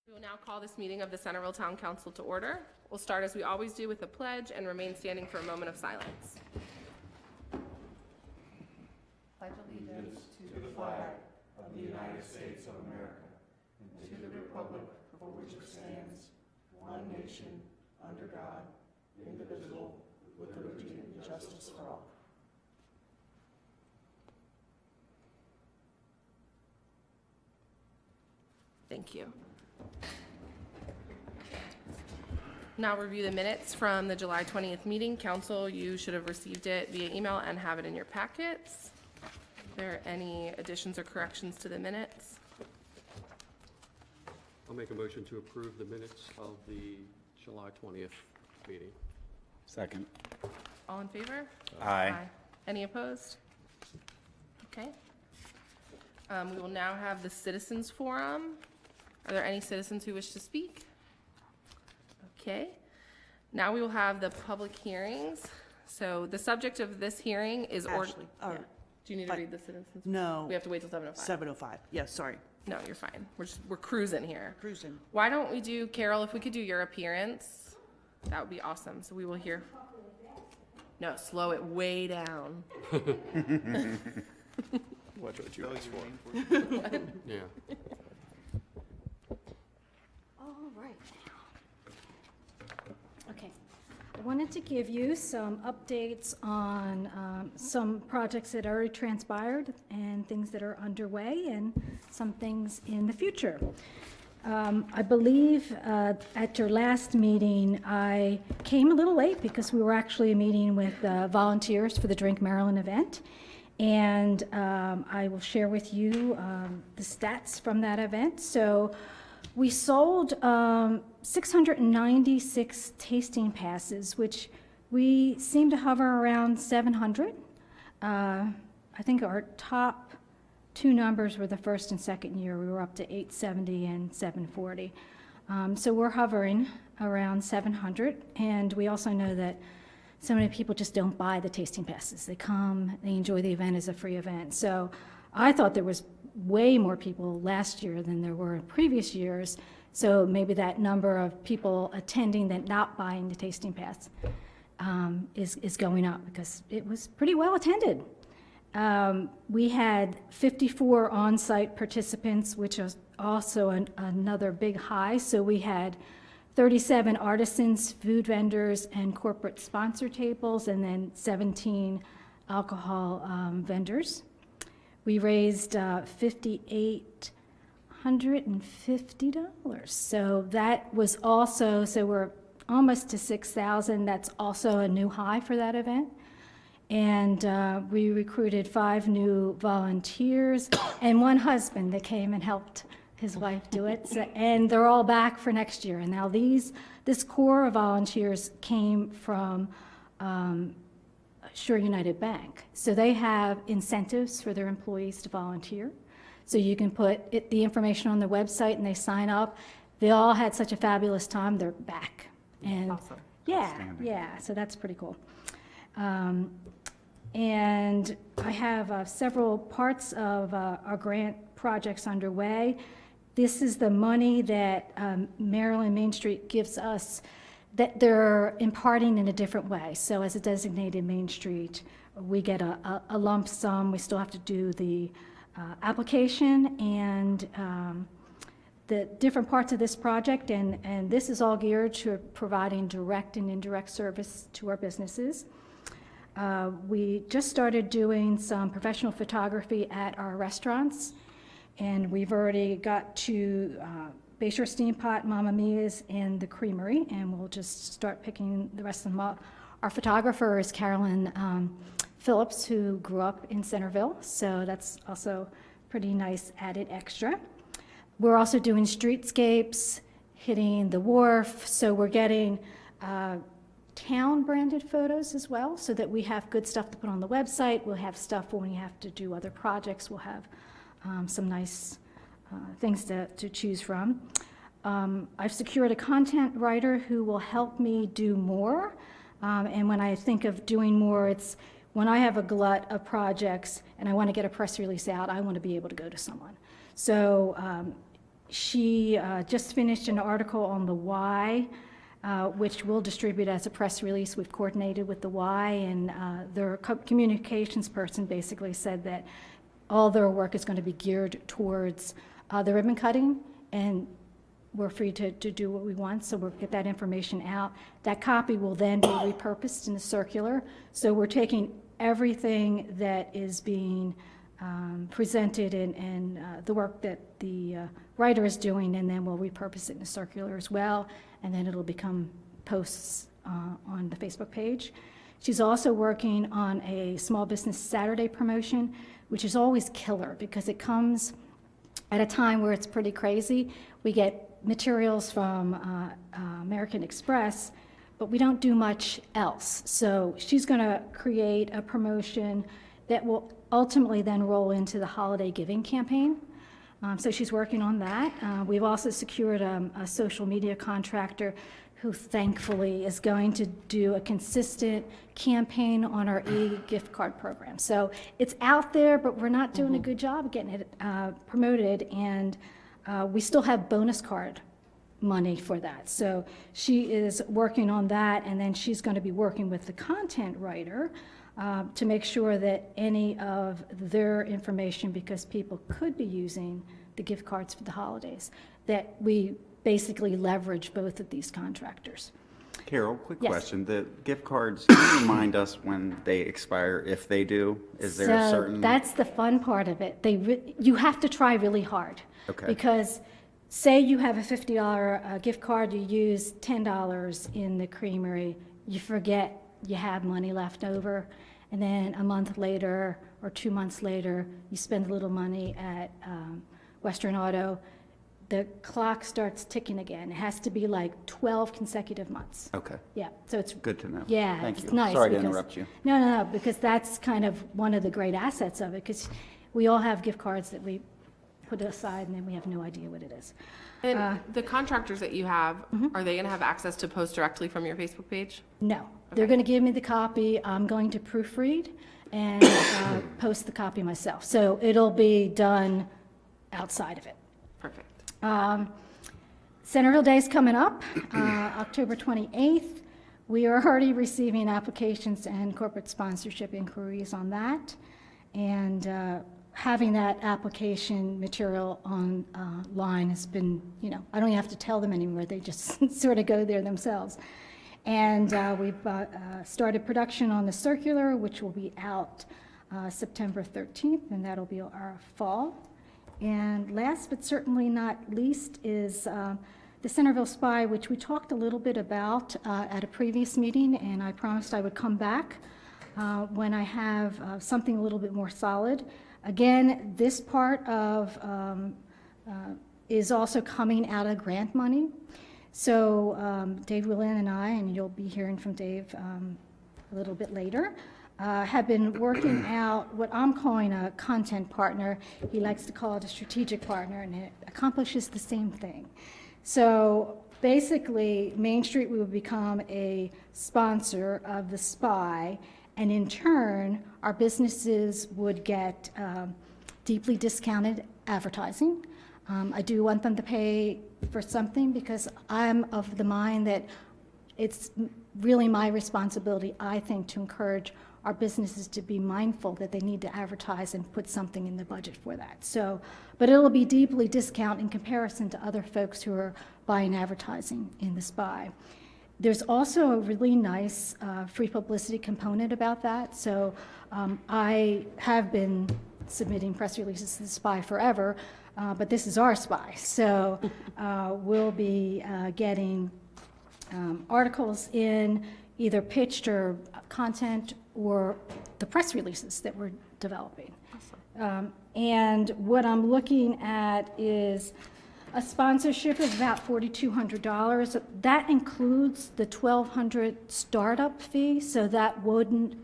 We will now call this meeting of the Centreville Town Council to order. We'll start as we always do with a pledge and remain standing for a moment of silence. Pledge allegiance to the flag of the United States of America and to the republic for which it stands, one nation, under God, indivisible, with liberty and justice for all. Thank you. Now review the minutes from the July 20th meeting. Council, you should have received it via email and have it in your packets. Are there any additions or corrections to the minutes? I'll make a motion to approve the minutes of the July 20th meeting. Second. All in favor? Aye. Any opposed? Okay. We will now have the citizens forum. Are there any citizens who wish to speak? Okay. Now we will have the public hearings. So the subject of this hearing is Ashley, Yeah. Do you need to read the citizens? No. We have to wait till 7:05. 7:05, yes, sorry. No, you're fine. We're cruising here. Cruising. Why don't we do, Carol, if we could do your appearance, that would be awesome. So we will hear. No, slow it way down. Watch what you ask for. Yeah. All right. Okay. I wanted to give you some updates on some projects that already transpired and things that are underway and some things in the future. I believe at your last meeting, I came a little late because we were actually meeting with volunteers for the Drink Maryland event. And I will share with you the stats from that event. So we sold 696 tasting passes, which we seem to hover around 700. I think our top two numbers were the first and second year. We were up to 870 and 740. So we're hovering around 700. And we also know that so many people just don't buy the tasting passes. They come, they enjoy the event as a free event. So I thought there was way more people last year than there were in previous years. So maybe that number of people attending that not buying the tasting pass is going up because it was pretty well attended. We had 54 on-site participants, which was also another big high. So we had 37 artisans, food vendors, and corporate sponsor tables, and then 17 alcohol vendors. We raised $5,850. So that was also, so we're almost to 6,000. That's also a new high for that event. And we recruited 5 new volunteers and 1 husband that came and helped his wife do it, so, and they're all back for next year. And now this core of volunteers came from Sure United Bank. So they have incentives for their employees to volunteer. So you can put the information on the website and they sign up. They all had such a fabulous time, they're back. And Awesome. Yeah, so that's pretty cool. And I have several parts of our grant projects underway. This is the money that Maryland Main Street gives us that they're imparting in a different way. So as a designated Main Street, we get a lump sum. We still have to do the application and the different parts of this project. And this is all geared to providing direct and indirect service to our businesses. We just started doing some professional photography at our restaurants. And we've already got to Bayshore Steam Pot, Mamma Mia's, and the Creamery, and we'll just start picking the rest of them up. Our photographer is Carolyn Phillips, who grew up in Centreville, so that's also pretty nice added extra. We're also doing streetscapes, hitting the wharf, so we're getting town-branded photos as well, so that we have good stuff to put on the website. We'll have stuff when we have to do other projects. We'll have some nice things to choose from. I've secured a content writer who will help me do more. And when I think of doing more, it's when I have a glut of projects and I want to get a press release out, I want to be able to go to someone. So She just finished an article on the Y, which we'll distribute as a press release. We've coordinated with the Y, and their communications person basically said that all their work is going to be geared towards the ribbon cutting, and we're free to do what we want, so we'll get that information out. That copy will then be repurposed in the circular. So we're taking everything that is being presented and the work that the writer is doing, and then we'll repurpose it in the circular as well, and then it'll become posts on the Facebook page. She's also working on a Small Business Saturday promotion, which is always killer because it comes at a time where it's pretty crazy. We get materials from American Express, but we don't do much else. So she's going to create a promotion that will ultimately then roll into the holiday giving campaign. So she's working on that. We've also secured a social media contractor who thankfully is going to do a consistent campaign on our e-gift card program. So it's out there, but we're not doing a good job of getting it promoted, and we still have bonus card money for that. So she is working on that, and then she's going to be working with the content writer to make sure that any of their information, because people could be using the gift cards for the holidays, that we basically leverage both of these contractors. Carol, quick Yes. question. The gift cards, can you remind us when they expire, if they do? Is there a certain? So that's the fun part of it. You have to try really hard. Okay. Because say you have a $50 gift card, you use $10 in the creamery, you forget you have money left over, and then a month later or 2 months later, you spend a little money at Western Auto, the clock starts ticking again. It has to be like 12 consecutive months. Okay, Yeah, so it's good to know. yeah, Thank it's you. nice. Sorry to because- interrupt you. No, because that's kind of one of the great assets of it, because we all have gift cards that we put aside and then we have no idea what it is. And the contractors that you have, are they going to have access to post directly from your Facebook page? No, they're Okay. going to give me the copy. I'm going to proofread and post the copy myself. So it'll be done outside of it. Perfect. Centreville Day is coming up, October 28th. We are already receiving applications and corporate sponsorship inquiries on that. And having that application material online has been, I don't even have to tell them anymore. They just sort of go there themselves. And we've started production on the circular, which will be out September 13th, and that'll be our fall. And last but certainly not least is the Centreville Spy, which we talked a little bit about at a previous meeting, and I promised I would come back when I have something a little bit more solid. Again, this part of is also coming out of grant money. So Dave Willin and I, and you'll be hearing from Dave a little bit later, have been working out what I'm calling a content partner. He likes to call it a strategic partner, and it accomplishes the same thing. So basically, Main Street will become a sponsor of the Spy, and in turn, our businesses would get deeply discounted advertising. I do want them to pay for something because I'm of the mind that it's really my responsibility, I think, to encourage our businesses to be mindful that they need to advertise and put something in the budget for that. So, but it'll be deeply discounted in comparison to other folks who are buying advertising in the Spy. There's also a really nice free publicity component about that. So I have been submitting press releases to the Spy forever, but this is our Spy. So we'll be getting articles in, either pitched or content, or the press releases that we're developing. And what I'm looking at is a sponsorship of about $4,200. That includes the $1,200 startup fee, so that wouldn't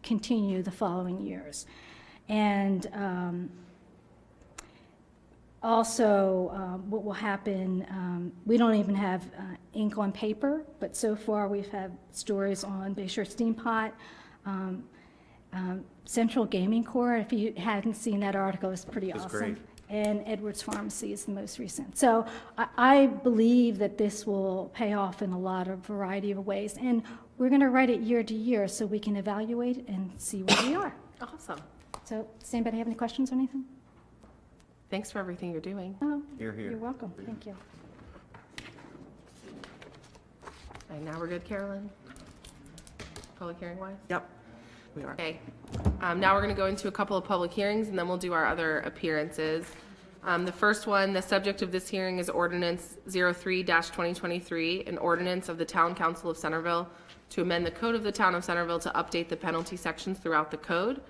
continue the following years. And also, what will happen, we don't even have ink on paper, but so far we've had stories on Bayshore Steam Pot, Central Gaming Corps. If you hadn't seen that article, it's pretty awesome. great. and Edwards Pharmacy is the most recent. So I believe that this will pay off in a lot of variety of ways. And we're going to write it year to year so we can evaluate and see where we are. Awesome. So does anybody have any questions or anything? Thanks for everything you're doing. Oh, Here, here. you're welcome. Thank you. And now we're good, Carolyn? Public hearing wise? Yep, we are. Okay. Now we're going to go into a couple of public hearings, and then we'll do our other appearances. The first one, the subject of this hearing is Ordinance 03-2023, an ordinance of the Town Council of Centreville to amend the code of the Town of Centreville to update the penalty sections throughout the code.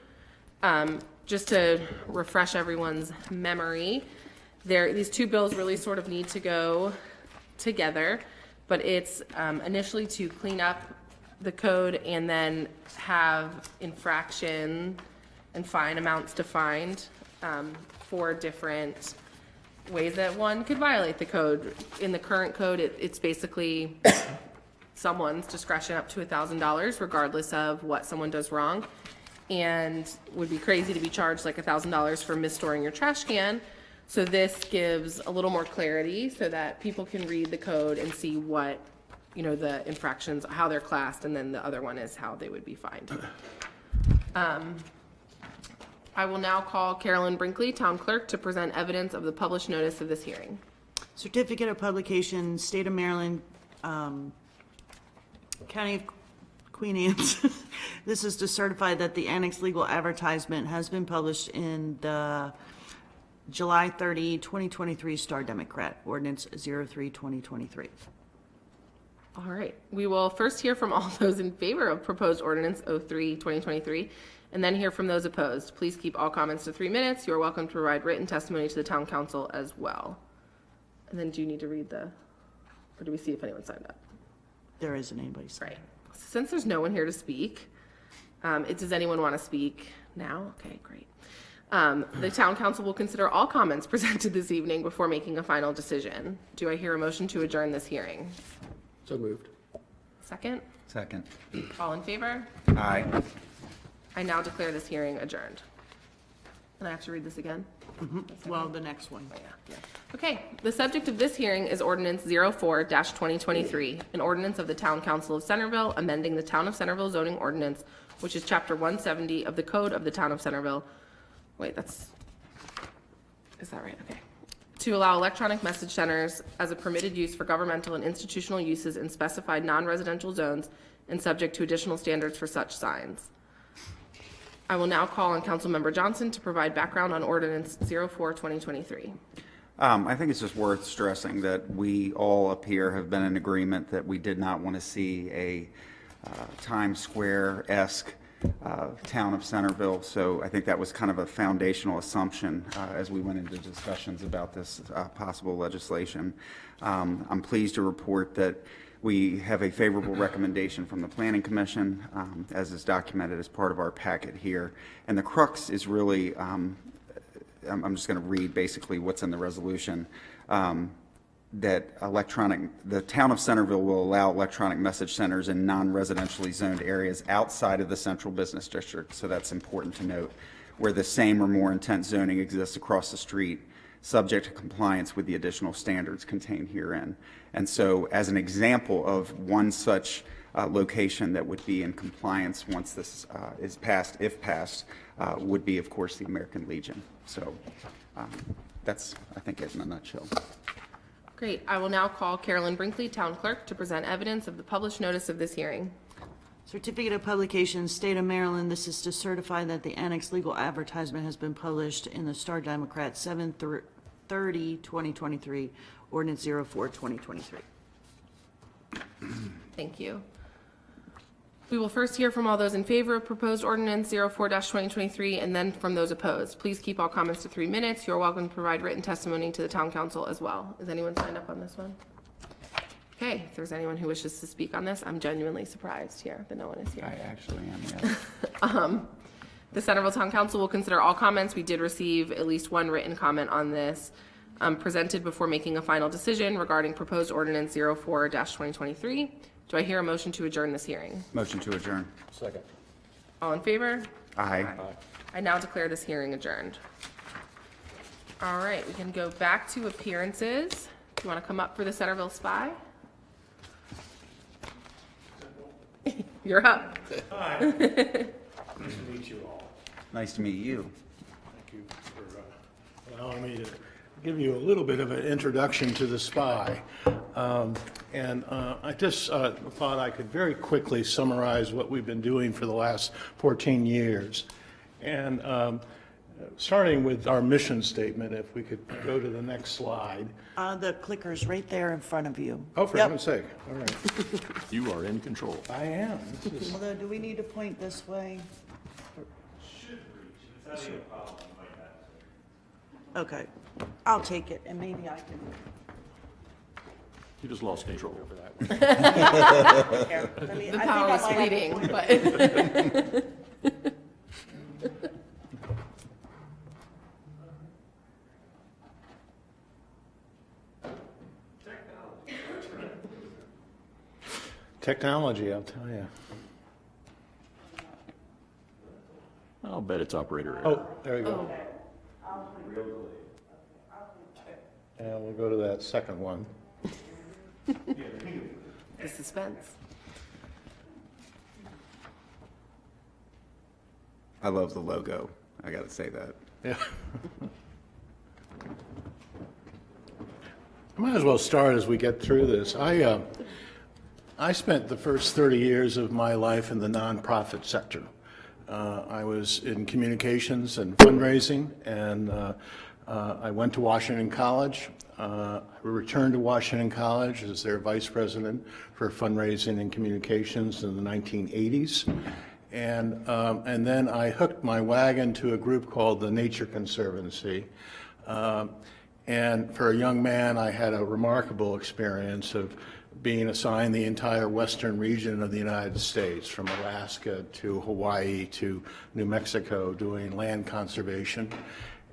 Just to refresh everyone's memory, these two bills really sort of need to go together, but it's initially to clean up the code and then have infraction and fine amounts defined for different ways that one could violate the code. In the current code, it's basically someone's discretion up to $1,000 regardless of what someone does wrong, and would be crazy to be charged like $1,000 for misstoring your trash can. So this gives a little more clarity so that people can read the code and see what, you know, the infractions, how they're classed, and then the other one is how they would be fined. I will now call Carolyn Brinkley, Town Clerk, to present evidence of the published notice of this hearing. Certificate of Publication, State of Maryland, County of Queen Anne's. This is to certify that the annex legal advertisement has been published in the July 30, 2023 Star Democrat, Ordinance 03-2023. All right, we will first hear from all those in favor of proposed ordinance 03-2023, and then hear from those opposed. Please keep all comments to 3 minutes. You are welcome to provide written testimony to the town council as well. And then do you need to read or do we see if anyone signed up? There isn't anybody. Right. Since there's no one here to speak, does anyone want to speak now? Okay, great. The town council will consider all comments presented this evening before making a final decision. Do I hear a motion to adjourn this hearing? So moved. Second? Second. All in favor? Aye. I now declare this hearing adjourned. And I have to read this again? Well, the next one. Oh, yeah. Okay, the subject of this hearing is Ordinance 04-2023, an ordinance of the Town Council of Centreville amending the Town of Centreville zoning ordinance, which is Chapter 170 of the Code of the Town of Centreville. Wait, is that right? Okay. To allow electronic message centers as a permitted use for governmental and institutional uses in specified non-residential zones and subject to additional standards for such signs. I will now call on Councilmember Johnson to provide background on Ordinance 04-2023. I think it's just worth stressing that we all up here have been in agreement that we did not want to see a Times Square-esque town of Centreville. So I think that was kind of a foundational assumption as we went into discussions about this possible legislation. I'm pleased to report that we have a favorable recommendation from the Planning Commission, as is documented as part of our packet here. And the crux is really, I'm just going to read basically what's in the resolution, that the town of Centreville will allow electronic message centers in non-residentially zoned areas outside of the central business district. So that's important to note, where the same or more intense zoning exists across the street, subject to compliance with the additional standards contained herein. And so as an example of one such location that would be in compliance once this is passed, if passed, would be, of course, the American Legion. So that's, I think, it in a nutshell. Great. I will now call Carolyn Brinkley, Town Clerk, to present evidence of the published notice of this hearing. Certificate of Publication, State of Maryland. This is to certify that the annex legal advertisement has been published in the Star Democrat 7/30/2023, Ordinance 04-2023. Thank you. We will first hear from all those in favor of proposed ordinance 04-2023 and then from those opposed. Please keep all comments to 3 minutes. You're welcome to provide written testimony to the town council as well. Is anyone signed up on this one? Okay, if there's anyone who wishes to speak on this, I'm genuinely surprised here that no one is here. I actually am, yes. The Centreville Town Council will consider all comments. We did receive at least one written comment on this presented before making a final decision regarding proposed ordinance 04-2023. Do I hear a motion to adjourn this hearing? Motion to adjourn. Second. All in favor? Aye. I now declare this hearing adjourned. All right, we can go back to appearances. Do you want to come up for the Centreville Spy? You're up. Hi. Nice to meet you all. Nice to meet you. Thank you for allowing me to give you a little bit of an introduction to the SPY. I just thought I could very quickly summarize what we've been doing for the last 14 years. And starting with our mission statement, if we could go to the next slide. The clicker's right there in front of you. Oh, for Yep. heaven's sake, all right. You are in control. I am. This is- Although, do we need to point this way? Okay, I'll take it, and maybe I can. You just lost control. Here, let me- The I think power I was might have to fleeting, point but. Technology, I'll tell you. I'll bet it's operator error. Oh, there you go. And we'll go to that second one. The suspense. I love the logo. I got to say that. Yeah. I might as well start as we get through this. I spent the first 30 years of my life in the nonprofit sector. I was in communications and fundraising, and I went to Washington College. I returned to Washington College as their vice president for fundraising and communications in the 1980s. And then I hooked my wagon to a group called the Nature Conservancy. And for a young man, I had a remarkable experience of being assigned the entire western region of the United States, from Alaska to Hawaii to New Mexico, doing land conservation.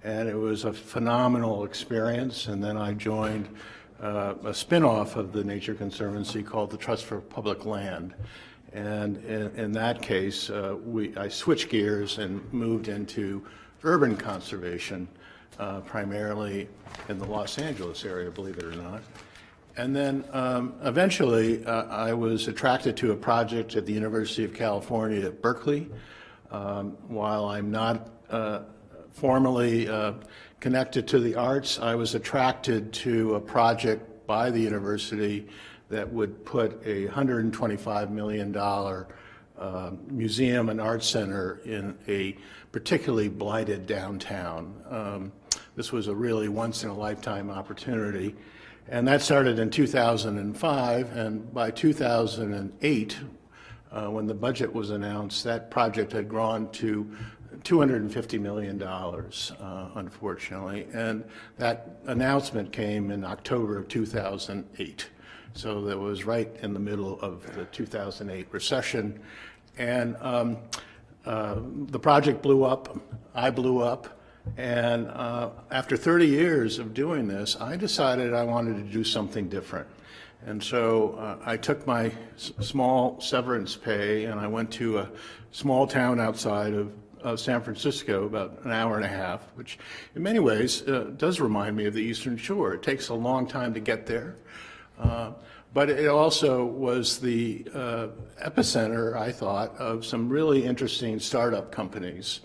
And it was a phenomenal experience. And then I joined a spin-off of the Nature Conservancy called the Trust for Public Land. And in that case, I switched gears and moved into urban conservation, primarily in the Los Angeles area, believe it or not. And then eventually I was attracted to a project at the University of California at Berkeley. While I'm not formally connected to the arts, I was attracted to a project by the university that would put a $125 million museum and art center in a particularly blighted downtown. This was a really once-in-a-lifetime opportunity. And that started in 2005, and by 2008, when the budget was announced, that project had grown to $250 million, unfortunately. And that announcement came in October of 2008. So that was right in the middle of the 2008 recession. And the project blew up, I blew up, and after 30 years of doing this, I decided I wanted to do something different. And so I took my small severance pay and I went to a small town outside of San Francisco, about an hour and a half, which in many ways does remind me of the Eastern Shore. It takes a long time to get there. But it also was the epicenter, I thought, of some really interesting startup companies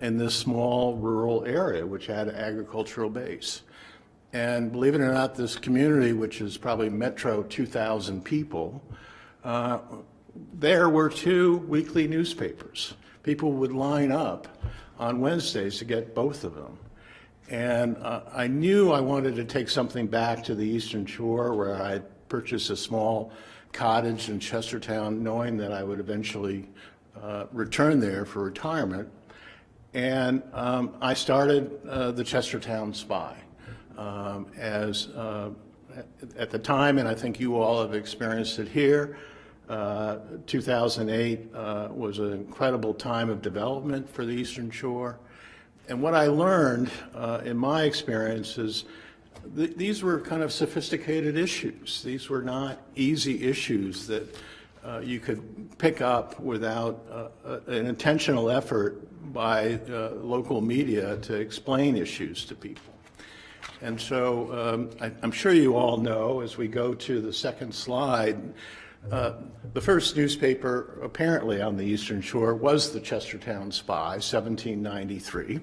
in this small rural area, which had an agricultural base. And believe it or not, this community, which is probably metro 2,000 people, there were 2 weekly newspapers. People would line up on Wednesdays to get both of them. And I knew I wanted to take something back to the Eastern Shore, where I purchased a small cottage in Chestertown, knowing that I would eventually return there for retirement. And I started the Chestertown Spy as at the time, and I think you all have experienced it here, 2008 was an incredible time of development for the Eastern Shore. And what I learned in my experience is these were kind of sophisticated issues. These were not easy issues that you could pick up without an intentional effort by local media to explain issues to people. And so I'm sure you all know, as we go to the second slide, the first newspaper apparently on the Eastern Shore was the Chestertown Spy, 1793.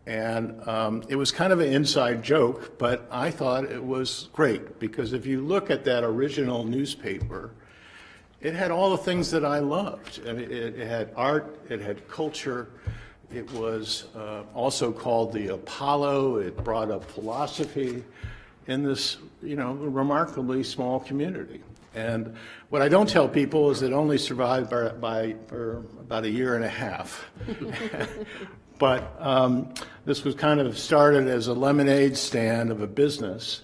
And it was kind of an inside joke, but I thought it was great, because if you look at that original newspaper, it had all the things that I loved. I mean, it had art, it had culture, it was also called the Apollo, it brought up philosophy in this, remarkably small community. And what I don't tell people is it only survived for about a year and a half. But this was kind of started as a lemonade stand of a business.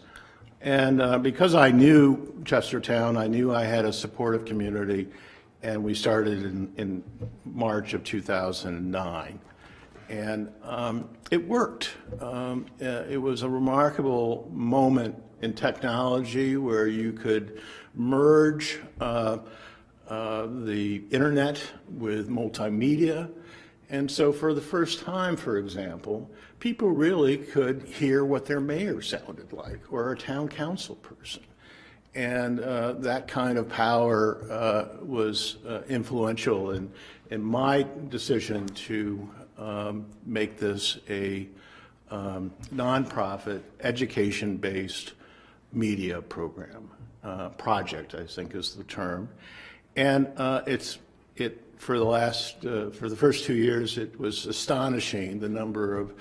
And because I knew Chestertown, I knew I had a supportive community, and we started in March of 2009. And it worked. It was a remarkable moment in technology where you could merge the internet with multimedia. And so for the first time, for example, people really could hear what their mayor sounded like, or a town council person. And that kind of power was influential in my decision to make this a nonprofit, education-based media program. Project, I think is the term. And for the first 2 years, it was astonishing the number of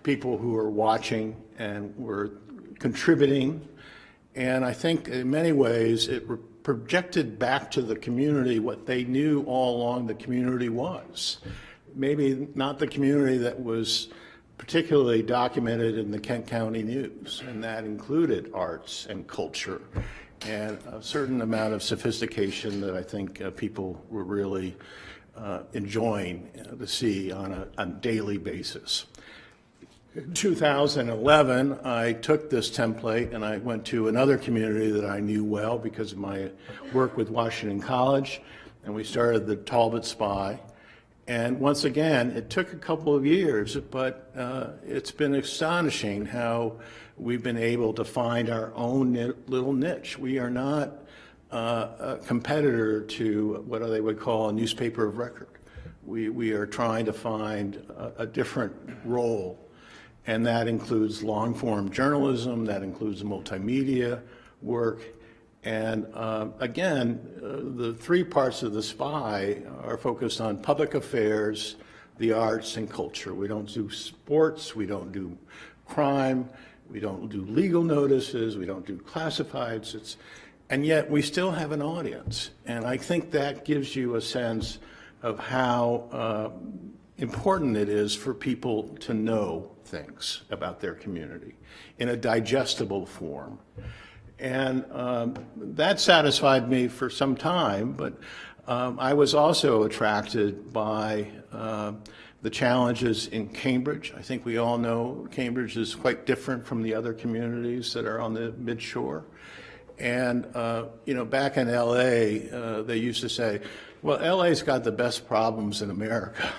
people who were watching and were contributing. And I think in many ways it projected back to the community what they knew all along the community was. Maybe not the community that was particularly documented in the Kent County News, and that included arts and culture and a certain amount of sophistication that I think people were really enjoying to see on a daily basis. In 2011, I took this template and I went to another community that I knew well because of my work with Washington College, and we started the Talbot Spy. And once again, it took a couple of years, but it's been astonishing how we've been able to find our own little niche. We are not a competitor to what they would call a newspaper of record. We are trying to find a different role, and that includes long-form journalism, that includes multimedia work. And again, the three parts of the Spy are focused on public affairs, the arts, and culture. We don't do sports, we don't do crime, we don't do legal notices, we don't do classifieds, and yet we still have an audience. And I think that gives you a sense of how important it is for people to know things about their community in a digestible form. And that satisfied me for some time, but I was also attracted by the challenges in Cambridge. I think we all know Cambridge is quite different from the other communities that are on the midshore. And, back in LA, they used to say, well, LA's got the best problems in America.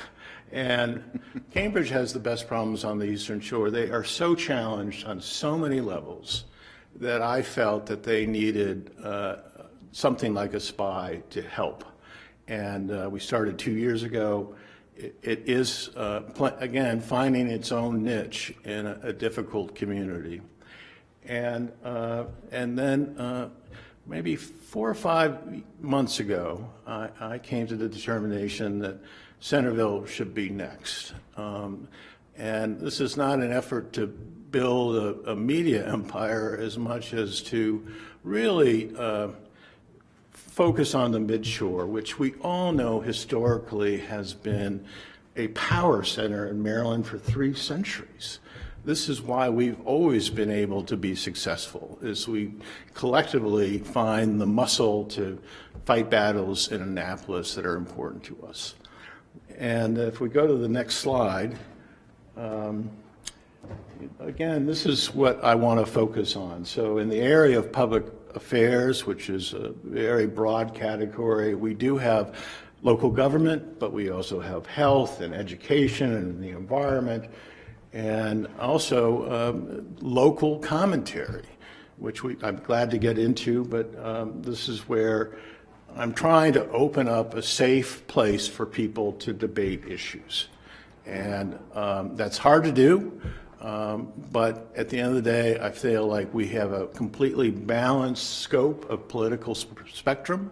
And Cambridge has the best problems on the Eastern Shore. They are so challenged on so many levels that I felt that they needed something like a Spy to help. And we started 2 years ago. It is, again, finding its own niche in a difficult community. And then maybe 4 or 5 months ago, I came to the determination that Centreville should be next. And this is not an effort to build a media empire as much as to really focus on the midshore, which we all know historically has been a power center in Maryland for 3 centuries. This is why we've always been able to be successful, is we collectively find the muscle to fight battles in Annapolis that are important to us. And if we go to the next slide, again, this is what I want to focus on. So in the area of public affairs, which is a very broad category, we do have local government, but we also have health and education and the environment. and also local commentary, which I'm glad to get into, but this is where I'm trying to open up a safe place for people to debate issues. And that's hard to do, but at the end of the day, I feel like we have a completely balanced scope of political spectrum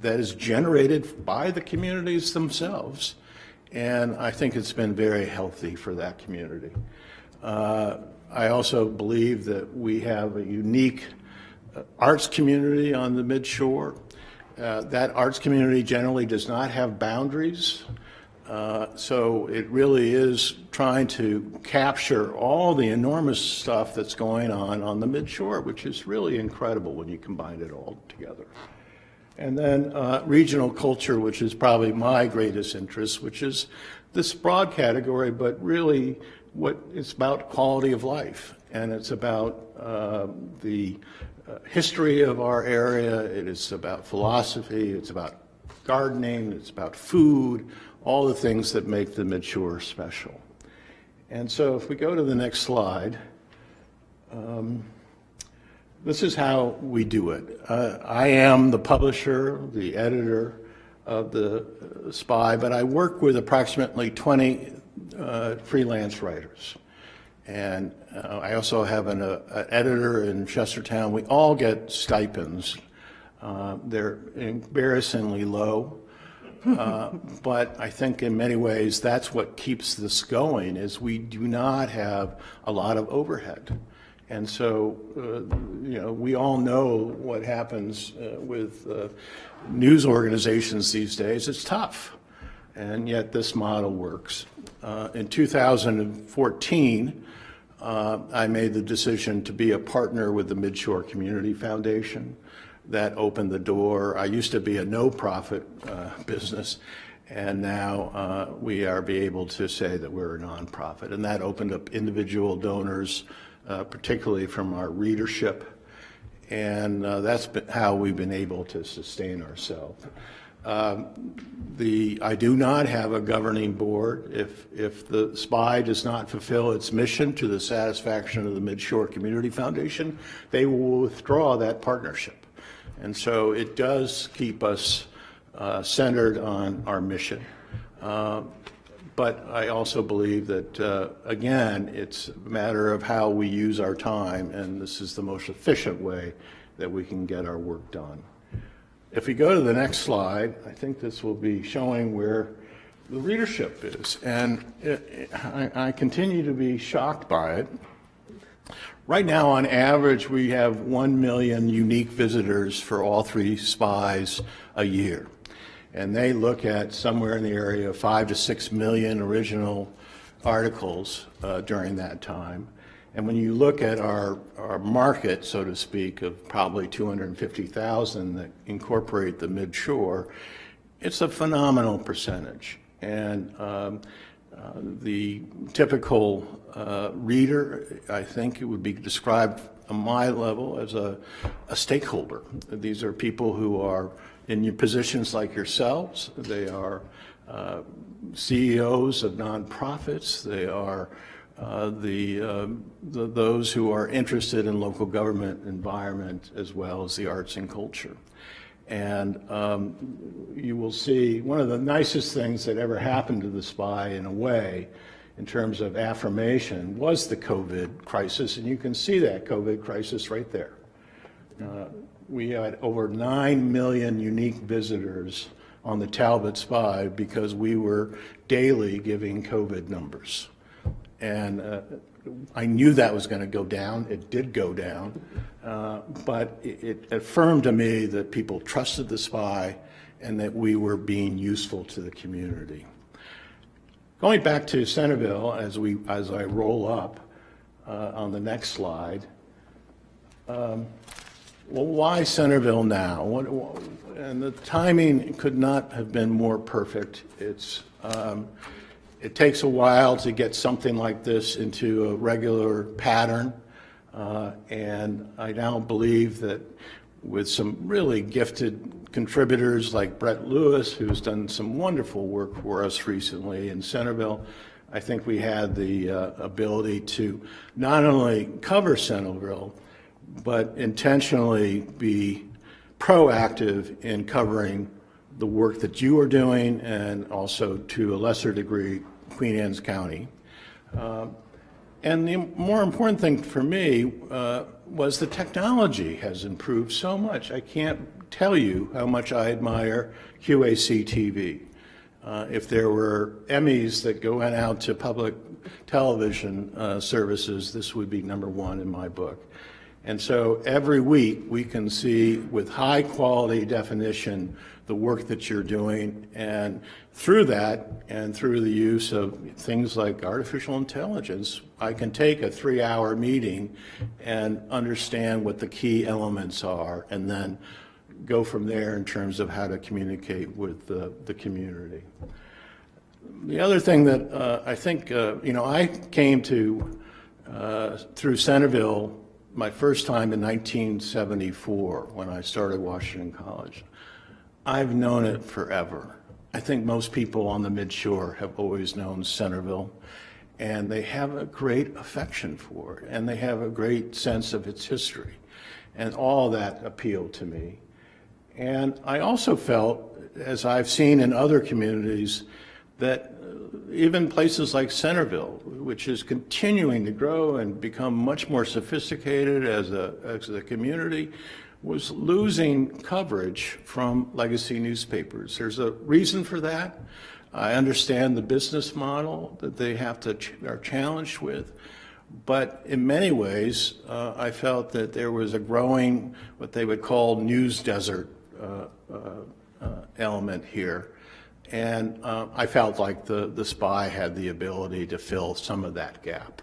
that is generated by the communities themselves. And I think it's been very healthy for that community. I also believe that we have a unique arts community on the Midshore. That arts community generally does not have boundaries. So it really is trying to capture all the enormous stuff that's going on the Midshore, which is really incredible when you combine it all together. And then regional culture, which is probably my greatest interest, which is this broad category, but really what it's about quality of life. And it's about the history of our area. It is about philosophy. It's about gardening. It's about food, all the things that make the Midshore special. And so if we go to the next slide, this is how we do it. I am the publisher, the editor of the SPY, but I work with approximately 20 freelance writers. And I also have an editor in Chestertown. We all get stipends. They're embarrassingly low. But I think in many ways that's what keeps this going, is we do not have a lot of overhead. And so, we all know what happens with news organizations these days. It's tough, and yet this model works. In 2014, I made the decision to be a partner with the Midshore Community Foundation. That opened the door. I used to be a no-profit business, and now we are able to say that we're a nonprofit, and that opened up individual donors, particularly from our readership, and that's how we've been able to sustain ourselves. I do not have a governing board. If the SPY does not fulfill its mission to the satisfaction of the Midshore Community Foundation, they will withdraw that partnership. And so it does keep us centered on our mission. But I also believe that, again, it's a matter of how we use our time, and this is the most efficient way that we can get our work done. If we go to the next slide, I think this will be showing where the readership is. And I continue to be shocked by it. Right now, on average, we have 1 million unique visitors for all three SPYs a year. And they look at somewhere in the area of 5 to 6 million original articles during that time. And when you look at our market, so to speak, of probably 250,000 that incorporate the Midshore, it's a phenomenal percentage. And the typical reader, I think it would be described on my level as a stakeholder. These are people who are in your positions like yourselves. They are CEOs of nonprofits. They are those who are interested in local government environment as well as the arts and culture. And you will see one of the nicest things that ever happened to the SPY in a way in terms of affirmation was the COVID crisis, and you can see that COVID crisis right there. We had over 9 million unique visitors on the Talbot SPY because we were daily giving COVID numbers. And I knew that was going to go down. It did go down. But it affirmed to me that people trusted the SPY and that we were being useful to the community. Going back to Centreville, as I roll up on the next slide, well, why Centreville now? And the timing could not have been more perfect. It takes a while to get something like this into a regular pattern, and I now believe that with some really gifted contributors like Brett Lewis, who's done some wonderful work for us recently in Centreville, I think we had the ability to not only cover Centreville, but intentionally be proactive in covering the work that you are doing and also to a lesser degree Queen Anne's County. And the more important thing for me was the technology has improved so much. I can't tell you how much I admire QACTV. If there were Emmys that go out to public television services, this would be #1 in my book. And so every week we can see with high quality definition the work that you're doing, and through that and through the use of things like artificial intelligence, I can take a 3-hour meeting and understand what the key elements are and then go from there in terms of how to communicate with the community. The other thing that I think, I came to through Centreville my first time in 1974 when I started Washington College. I've known it forever. I think most people on the Midshore have always known Centreville, and they have a great affection for it, and they have a great sense of its history, and all that appealed to me. And I also felt, as I've seen in other communities, that even places like Centreville, which is continuing to grow and become much more sophisticated as a community, was losing coverage from legacy newspapers. There's a reason for that. I understand the business model that they are challenged with, but in many ways, I felt that there was a growing, what they would call news desert element here. And I felt like the SPY had the ability to fill some of that gap.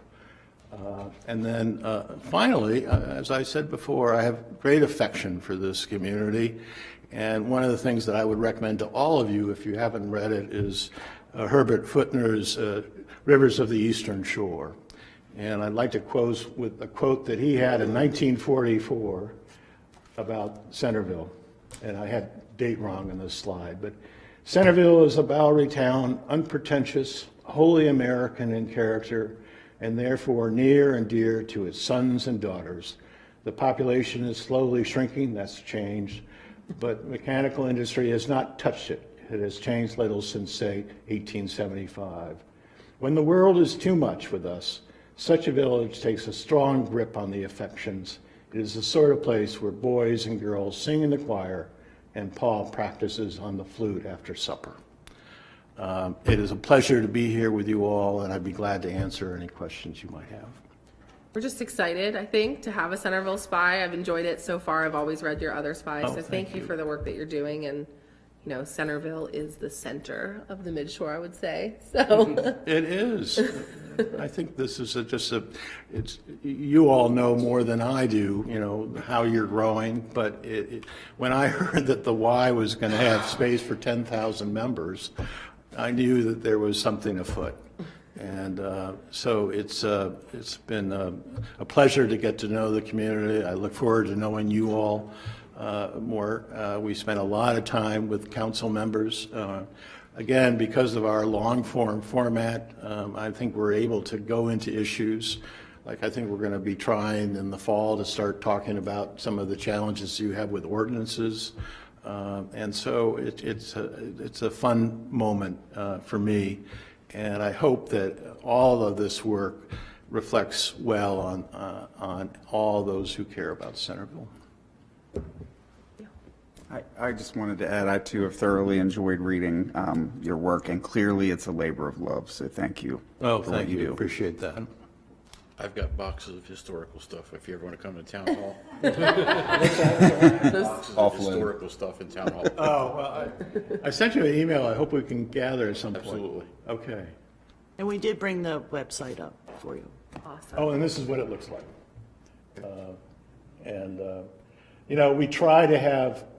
And then finally, as I said before, I have great affection for this community. And one of the things that I would recommend to all of you, if you haven't read it, is Herbert Footner's Rivers of the Eastern Shore. And I'd like to close with a quote that he had in 1944 about Centreville. And I had date wrong in this slide, but Centreville is a Bowery town, unpretentious, wholly American in character, and therefore near and dear to its sons and daughters. The population is slowly shrinking, that's changed, but mechanical industry has not touched it. It has changed little since, say, 1875. When the world is too much with us, such a village takes a strong grip on the affections. It is the sort of place where boys and girls sing in the choir and Paul practices on the flute after supper. It is a pleasure to be here with you all, and I'd be glad to answer any questions you might have. We're just excited, I think, to have a Centreville SPY. I've enjoyed it so far. I've always read your other SPYs, so thank you for the work that you're doing. And, Centreville is the center of the Midshore, I would say. So It is. I think this is you all know more than I do, how you're growing, but when I heard that the Y was going to have space for 10,000 members, I knew that there was something afoot. And so it's been a pleasure to get to know the community. I look forward to knowing you all more. We spent a lot of time with council members. Again, because of our long-form format, I think we're able to go into issues. Like I think we're going to be trying in the fall to start talking about some of the challenges you have with ordinances. And so it's a fun moment for me. And I hope that all of this work reflects well on all those who care about Centreville. I just wanted to add, I too have thoroughly enjoyed reading your work, and clearly it's a labor of love, so thank you. Oh, for thank what you. do. Appreciate that. I've got boxes of historical stuff if you ever want to come to town hall. Boxes of Awful. historical stuff in town hall. Oh, well, I sent you an email. I hope we can gather at some point. Absolutely. Okay. And we did bring the website up for you. awesome. Oh, and this is what it looks like.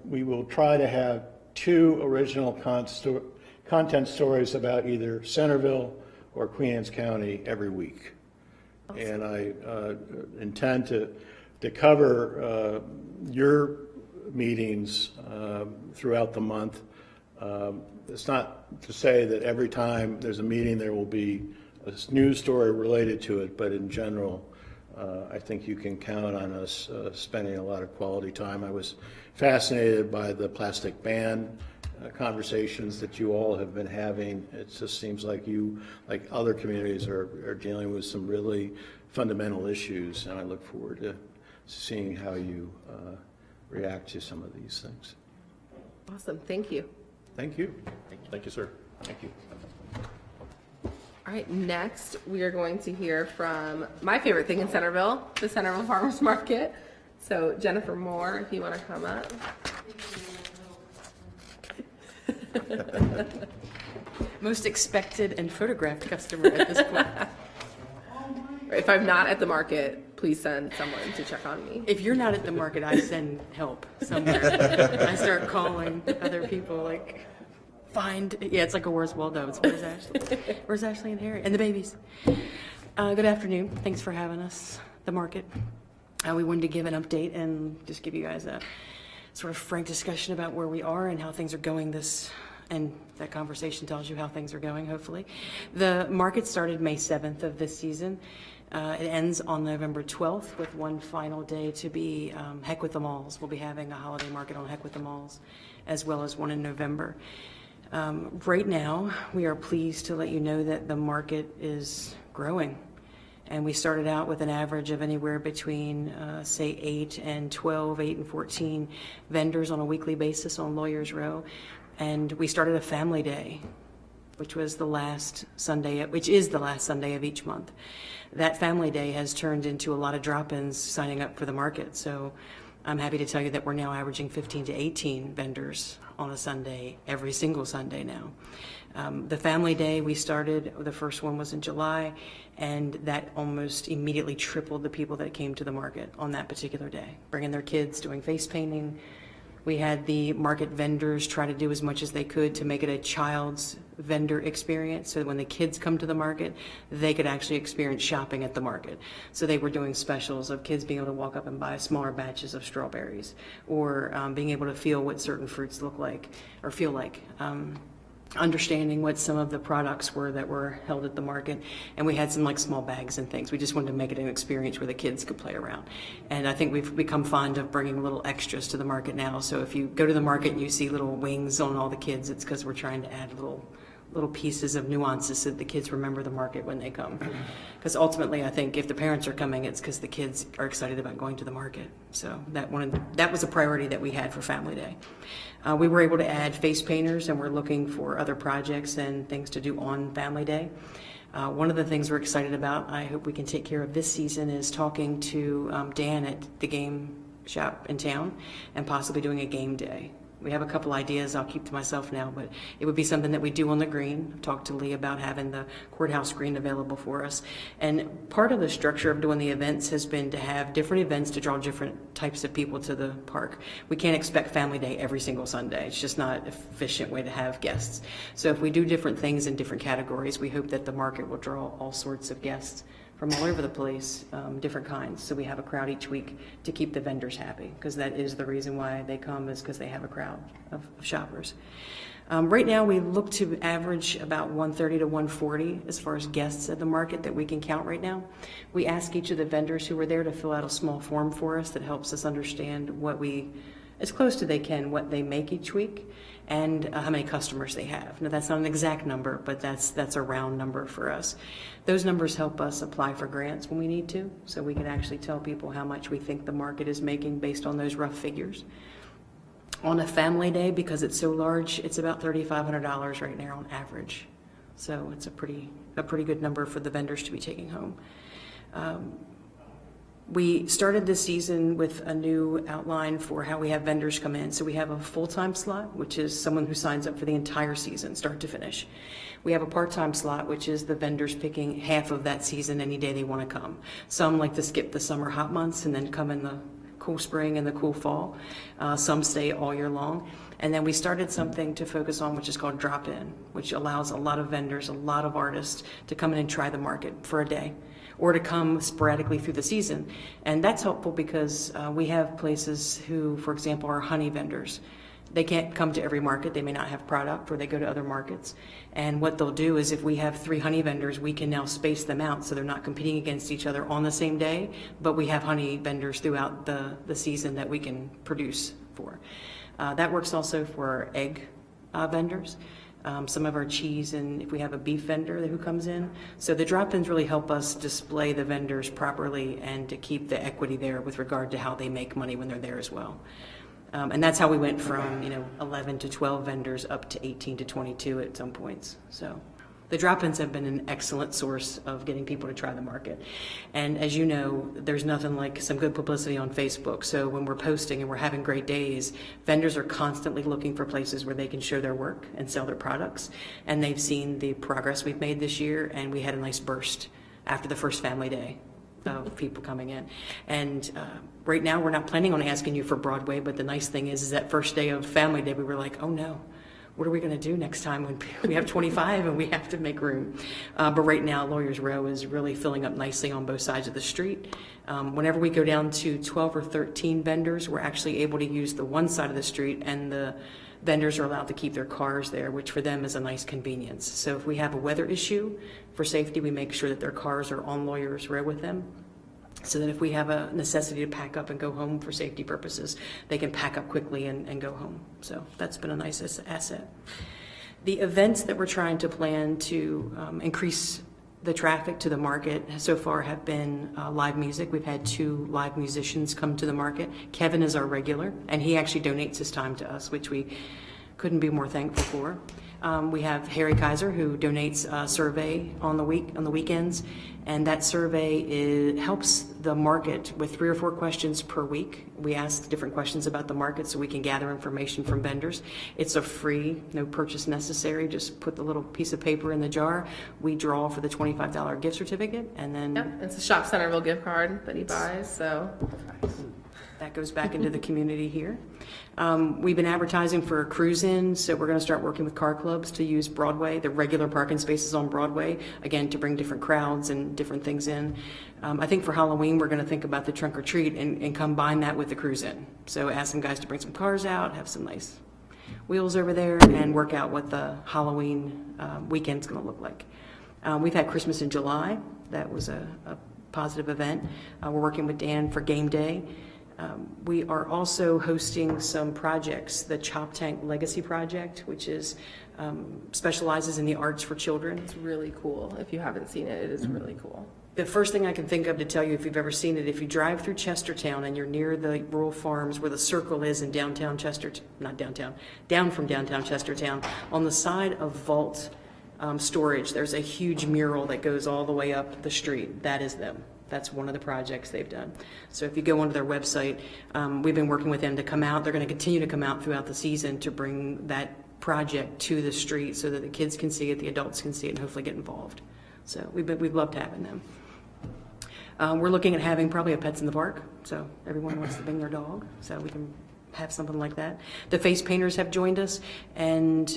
We will try to have 2 original content stories about either Centreville or Queen Anne's County every week. And I intend to cover your meetings throughout the month. It's not to say that every time there's a meeting there will be news story related to it, but in general, I think you can count on us spending a lot of quality time. I was fascinated by the plastic ban conversations that you all have been having. It just seems like you, like other communities, are dealing with some really fundamental issues, and I look forward to seeing how you react to some of these things. Awesome, thank you. Thank you. Thank you, sir. Thank you. All right, next, we are going to hear from my favorite thing in Centreville, the Centreville Farmers Market. So Jennifer Moore, if you want to come up. Most expected and photographed customer at this point. If I'm not at the market, please send someone to check on me. If you're not at the market, I send help somewhere. I start calling other people, like, it's like a Where's Waldo? It's Where's Ashley? Where's Ashley and Harry? And the babies. Good afternoon. Thanks for having us, the market. We wanted to give an update and just give you guys a sort of frank discussion about where we are and how things are going and that conversation tells you how things are going, hopefully. The market started May 7th of this season. It ends on November 12th with one final day to be Heck with the Malls. We'll be having a holiday market on Heck with the Malls, as well as one in November. Right now, we are pleased to let you know that the market is growing. And we started out with an average of anywhere between, say, 8 and 12, 8 and 14 vendors on a weekly basis on Lawyers Row. And we started a family day, which is the last Sunday of each month. That family day has turned into a lot of drop-ins signing up for the market. So I'm happy to tell you that we're now averaging 15 to 18 vendors on a Sunday, every single Sunday now. The family day we started, the first one was in July, and that almost immediately tripled the people that came to the market on that particular day, bringing their kids, doing face painting. We had the market vendors try to do as much as they could to make it a child's vendor experience, so that when the kids come to the market, they could actually experience shopping at the market. So they were doing specials of kids being able to walk up and buy smaller batches of strawberries, or being able to feel what certain fruits look like or feel like. Understanding what some of the products were that were held at the market, and we had some like small bags and things. We just wanted to make it an experience where the kids could play around. And I think we've become fond of bringing little extras to the market now. So if you go to the market and you see little wings on all the kids, it's because we're trying to add little pieces of nuances so that the kids remember the market when they come. Because ultimately, I think if the parents are coming, it's because the kids are excited about going to the market. So that was a priority that we had for Family Day. We were able to add face painters, and we're looking for other projects and things to do on Family Day. One of the things we're excited about, I hope we can take care of this season, is talking to Dan at the game shop in town and possibly doing a game day. We have a couple ideas I'll keep to myself now, but it would be something that we do on the green. I've talked to Lee about having the courthouse green available for us. And part of the structure of doing the events has been to have different events to draw different types of people to the park. We can't expect Family Day every single Sunday. It's just not an efficient way to have guests. So if we do different things in different categories, we hope that the market will draw all sorts of guests from all over the place, different kinds. So we have a crowd each week to keep the vendors happy, because that is the reason why they come, is because they have a crowd of shoppers. Right now, we look to average about 130 to 140 as far as guests at the market that we can count right now. We ask each of the vendors who are there to fill out a small form for us that helps us understand as close to they can, what they make each week, and how many customers they have. Now, that's not an exact number, but that's a round number for us. Those numbers help us apply for grants when we need to, so we can actually tell people how much we think the market is making based on those rough figures. On a family day, because it's so large, it's about $3,500 right now on average. So it's a pretty good number for the vendors to be taking home. We started this season with a new outline for how we have vendors come in. So we have a full-time slot, which is someone who signs up for the entire season, start to finish. We have a part-time slot, which is the vendors picking half of that season any day they want to come. Some like to skip the summer hot months and then come in the cool spring and the cool fall. Some stay all year long. And then we started something to focus on, which is called drop-in, which allows a lot of vendors, a lot of artists to come in and try the market for a day, or to come sporadically through the season. And that's helpful because we have places who, for example, are honey vendors. they can't come to every market. They may not have product, or they go to other markets. And what they'll do is, if we have 3 honey vendors, we can now space them out so they're not competing against each other on the same day, but we have honey vendors throughout the season that we can produce for. That works also for our egg vendors. Some of our cheese, and if we have a beef vendor who comes in. So the drop-ins really help us display the vendors properly and to keep the equity there with regard to how they make money when they're there as well. And that's how we went from, 11 to 12 vendors up to 18 to 22 at some points. So the drop-ins have been an excellent source of getting people to try the market. And as you know, there's nothing like some good publicity on Facebook. So when we're posting and we're having great days, vendors are constantly looking for places where they can show their work and sell their products. And they've seen the progress we've made this year, and we had a nice burst after the first family day of people coming in. And right now, we're not planning on asking you for Broadway, but the nice thing is that first day of family day, we were like, oh no, what are we going to do next time when we have 25 and we have to make room? But right now, Lawyers Row is really filling up nicely on both sides of the street. Whenever we go down to 12 or 13 vendors, we're actually able to use the one side of the street, and the vendors are allowed to keep their cars there, which for them is a nice convenience. So if we have a weather issue, for safety, we make sure that their cars are on Lawyers Row with them, so that if we have a necessity to pack up and go home for safety purposes, they can pack up quickly and go home. So that's been a nice asset. The events that we're trying to plan to increase the traffic to the market so far have been live music. We've had 2 live musicians come to the market. Kevin is our regular, and he actually donates his time to us, which we couldn't be more thankful for. We have Harry Kaiser, who donates a survey on the weekends, and that survey helps the market with 3 or 4 questions per week. We ask different questions about the market so we can gather information from vendors. It's a free, no purchase necessary. Just put the little piece of paper in the jar. We draw for the $25 gift certificate, and then Yep, it's a Shop Centerville gift card that he buys, so. that goes back into the community here. We've been advertising for a cruise-in, so we're going to start working with car clubs to use Broadway, the regular parking spaces on Broadway, again, to bring different crowds and different things in. I think for Halloween, we're going to think about the trunk or treat and combine that with the cruise-in. So ask some guys to bring some cars out, have some nice wheels over there, and work out what the Halloween weekend's going to look like. We've had Christmas in July. That was a positive event. We're working with Dan for game day. We are also hosting some projects, the Chop Tank Legacy Project, which is specializes in the arts for children. It's really cool. If you haven't seen it, it is really cool. The first thing I can think of to tell you, if you've ever seen it, if you drive through Chestertown and you're near the rural farms where the circle is in downtown down from downtown Chestertown, on the side of Vault Storage, there's a huge mural that goes all the way up the street. That is them. That's one of the projects they've done. So if you go onto their website, we've been working with them to come out. They're going to continue to come out throughout the season to bring that project to the street so that the kids can see it, the adults can see it, and hopefully get involved. So we've loved having them. We're looking at having probably a Pets in the Park, so everyone wants to bring their dog, so we can have something like that. The face painters have joined us, and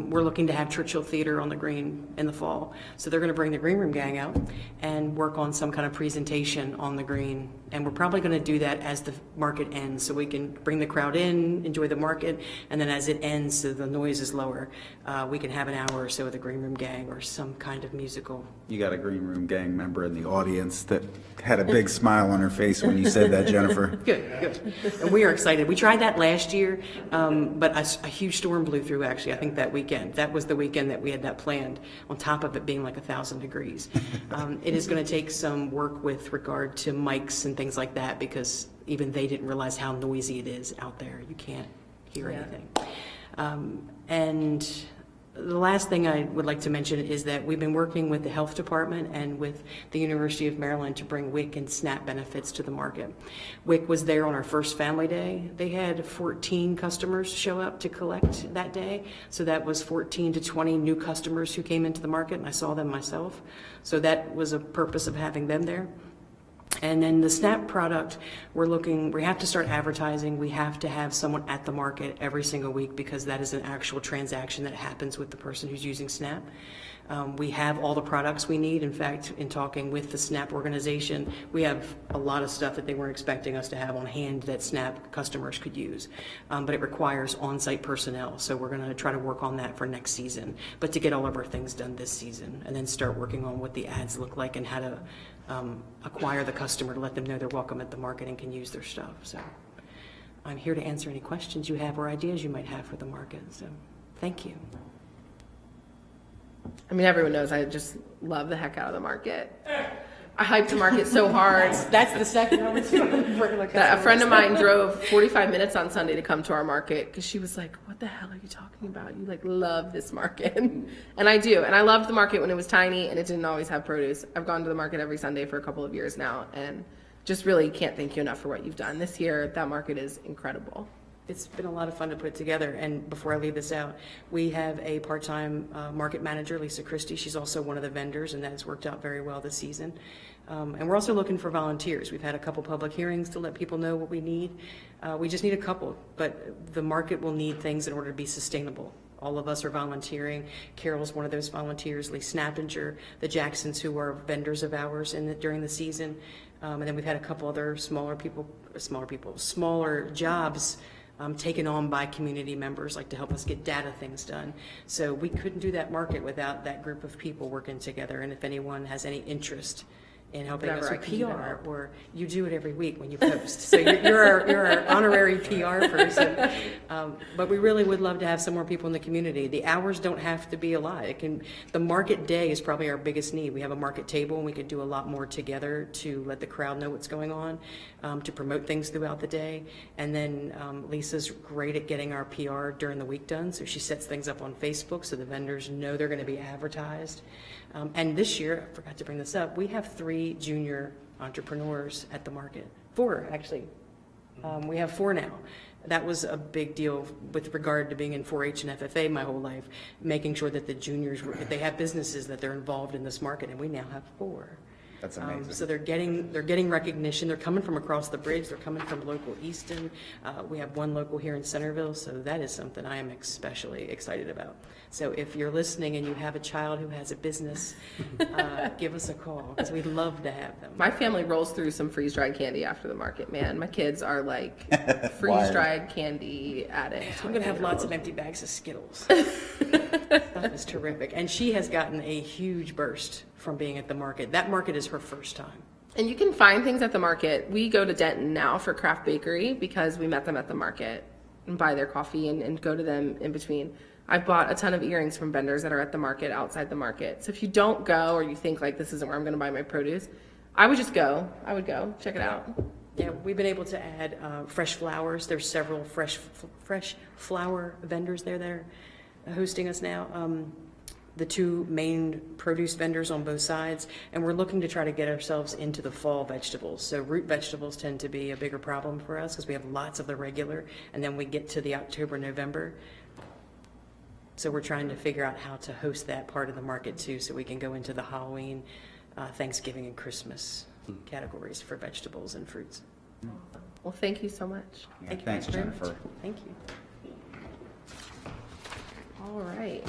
we're looking to have Churchill Theater on the green in the fall. So they're going to bring the Green Room Gang out and work on some kind of presentation on the green. And we're probably going to do that as the market ends, so we can bring the crowd in, enjoy the market, and then as it ends, so the noise is lower, we can have an hour or so with the Green Room Gang or some kind of musical. You got a Green Room Gang member in the audience that had a big smile on her face when you said that, Jennifer. Good. And we are excited. We tried that last year, but a huge storm blew through, actually, I think that weekend. That was the weekend that we had that planned, on top of it being like 1,000 degrees. It is going to take some work with regard to mics and things like that, because even they didn't realize how noisy it is out there. You can't hear anything. And the last thing I would like to mention is that we've been working with the health department and with the University of Maryland to bring WIC and SNAP benefits to the market. WIC was there on our first family day. They had 14 customers show up to collect that day. So that was 14 to 20 new customers who came into the market, and I saw them myself. So that was a purpose of having them there. And then the SNAP product, we have to start advertising. We have to have someone at the market every single week because that is an actual transaction that happens with the person who's using SNAP. We have all the products we need. In fact, in talking with the SNAP organization, we have a lot of stuff that they weren't expecting us to have on hand that SNAP customers could use. But it requires on-site personnel, so we're going to try to work on that for next season. But to get all of our things done this season, and then start working on what the ads look like and how to acquire the customer to let them know they're welcome at the market and can use their stuff. So I'm here to answer any questions you have or ideas you might have for the market. So thank you. I mean, everyone knows I just love the heck out of the market. I hyped the market so hard. That's the second number two. That a friend of mine drove 45 minutes on Sunday to come to our market because she was like, what the hell are you talking about? You like love this market. And I do. And I loved the market when it was tiny and it didn't always have produce. I've gone to the market every Sunday for a couple of years now and just really can't thank you enough for what you've done. This year, that market is incredible. It's been a lot of fun to put together. And before I leave this out, we have a part-time market manager, Lisa Christie. She's also one of the vendors, and that has worked out very well this season. And we're also looking for volunteers. We've had a couple public hearings to let people know what we need. We just need a couple, but the market will need things in order to be sustainable. All of us are volunteering. Carol's one of those volunteers, Lee Snappinger, the Jacksons, who are vendors of ours during the season. And then we've had a couple other smaller jobs taken on by community members, like to help us get data things done. So we couldn't do that market without that group of people working together. And if anyone has any interest in helping us with PR, or you do it every week when you post. So you're our honorary PR person. But we really would love to have some more people in the community. The hours don't have to be a lot. The market day is probably our biggest need. We have a market table and we could do a lot more together to let the crowd know what's going on, to promote things throughout the day. And then Lisa's great at getting our PR during the week done. So she sets things up on Facebook so the vendors know they're going to be advertised. And this year, I forgot to bring this up, we have 3 junior entrepreneurs at the market. 4, actually. We have 4 now. That was a big deal with regard to being in 4-H and FFA my whole life, making sure that the juniors, if they have businesses, that they're involved in this market, and we now have 4. That's amazing. So they're getting recognition. They're coming from across the bridge. They're coming from local Easton. We have 1 local here in Centreville, so that is something I am especially excited about. So if you're listening and you have a child who has a business, give us a call because we'd love to have them. My family rolls through some freeze-dried candy after the market, man. My kids are like freeze-dried candy addicts. I'm going to have lots of empty bags of Skittles. That is terrific. And she has gotten a huge burst from being at the market. That market is her first time. And you can find things at the market. We go to Denton now for Craft Bakery because we met them at the market and buy their coffee and go to them in between. I've bought a ton of earrings from vendors that are at the market, outside the market. So if you don't go or you think like this isn't where I'm going to buy my produce, I would just go. I would go. Check it out. Yeah, we've been able to add fresh flowers. There's several fresh flower vendors there that are hosting us now. The 2 main produce vendors on both sides, and we're looking to try to get ourselves into the fall vegetables. So root vegetables tend to be a bigger problem for us because we have lots of the regular, and then we get to the October, November. So we're trying to figure out how to host that part of the market too, so we can go into the Halloween, Thanksgiving, and Christmas categories for vegetables and fruits. Well, thank you so much. Yeah, Thank you thanks, very much. Jennifer. Thank you. All right.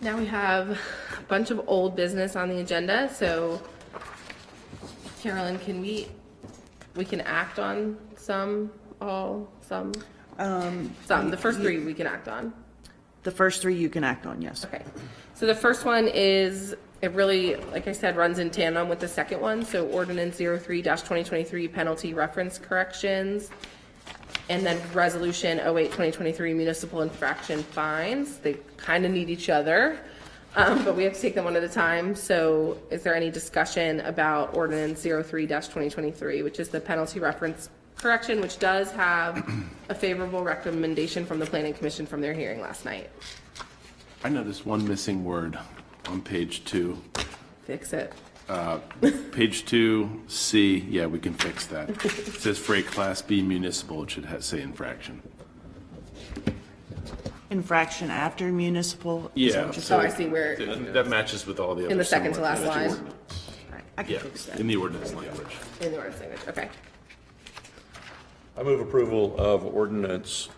Now we have a bunch of old business on the agenda, so Carolyn, we can act on some. The first 3 we can act on. The first 3 you can act on, yes. Okay. So the first one is, it really, like I said, runs in tandem with the second one. So Ordinance 03-2023 penalty reference corrections. And then Resolution 08-2023 municipal infraction fines. They kind of need each other, but we have to take them one at a time. So is there any discussion about Ordinance 03-2023, which is the penalty reference correction, which does have a favorable recommendation from the Planning Commission from their hearing last night? I noticed one missing word on page 2. Fix it. Page 2C, yeah, we can fix that. It says for a Class B municipal, it should say infraction. Infraction after municipal? Is that Yeah. what you're Oh, I saying? see where, That matches with all the other. in the second to similar last line, I can Yeah, fix that. in the ordinance language. in the ordinance language, okay. I move approval of ordinance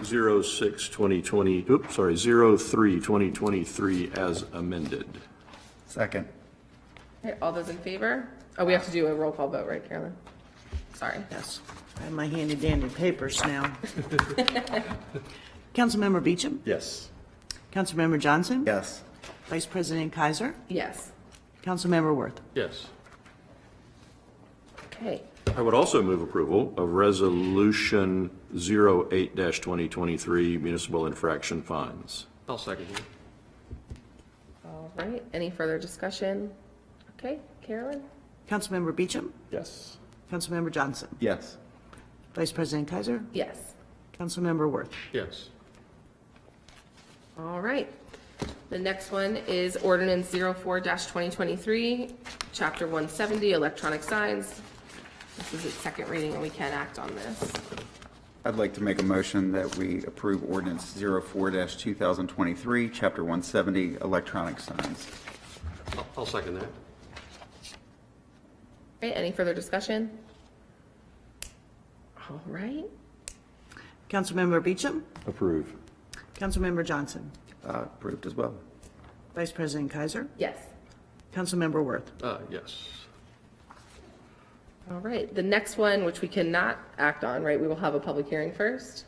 03/2023 as amended. Second. Okay, all those in favor? Oh, we have to do a roll call vote, right, Carolyn? Sorry. Yes. I have my handy dandy papers now. Councilmember Beecham? Yes. Councilmember Johnson? Yes. Vice President Kaiser? Yes. Councilmember Worth? Yes. Okay, I would also move approval of Resolution 08-2023 municipal infraction fines. I'll second that. all right. Any further discussion? Okay, Carolyn? Councilmember Beecham? Yes. Councilmember Johnson? Yes. Vice President Kaiser? Yes. Councilmember Worth? Yes. All right. The next one is ordinance 04-2023, chapter 170, electronic signs. This is its second reading, and we can act on this. I'd like to make a motion that we approve ordinance 04-2023, chapter 170, electronic signs. I'll second that. Okay, any further discussion? All right. Councilmember Beecham? Approve. Councilmember Johnson? Approved as well. Vice President Kaiser? Yes. Councilmember Worth? Yes. All right. The next one, which we cannot act on, right, we will have a public hearing first,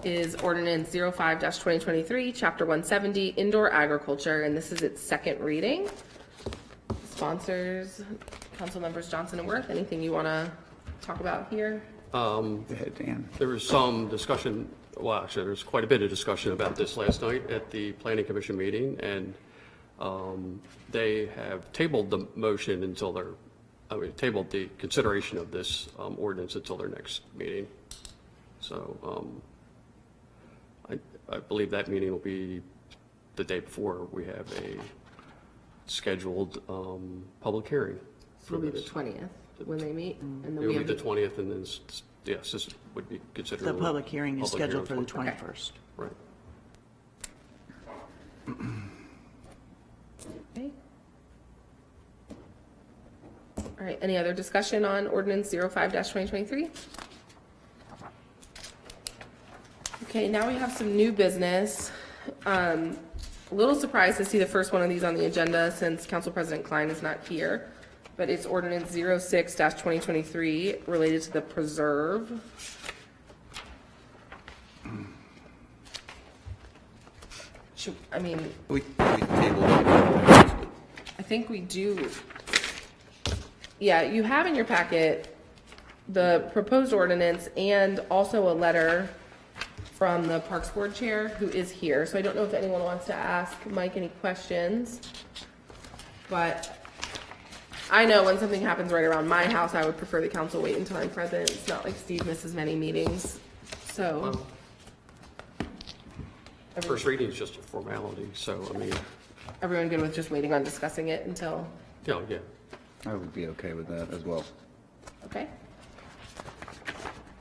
is ordinance 05-2023, chapter 170, indoor agriculture, and this is its second reading. Sponsors, council members Johnson and Worth, anything you want to talk about here? Go ahead, Dan. There was some discussion, well, actually, there was quite a bit of discussion about this last night at the planning commission meeting, and they have tabled the motion until tabled the consideration of this ordinance until their next meeting. So I believe that meeting will be the day before we have a scheduled public hearing. It'll be the 20th when they meet, and then It we will be have the 20th, and then, yes, this would be considered. The public hearing is public scheduled for the hearing. 21st. Right. Okay. All right, any other discussion on ordinance 05-2023? Okay, now we have some new business. A little surprised to see the first one of these on the agenda since Council President Klein is not here, but it's ordinance 06-2023 related to the preserve. I mean, We tabled it. I think we do. Yeah, you have in your packet the proposed ordinance and also a letter from the Parks Board Chair, who is here. So I don't know if anyone wants to ask Mike any questions. But I know when something happens right around my house, I would prefer the council wait until I'm present. It's not like Steve misses many meetings, so. Well, first reading is just a formality, so, I mean, Everyone good with just waiting on discussing it until, yeah. I would be okay with that as well. okay?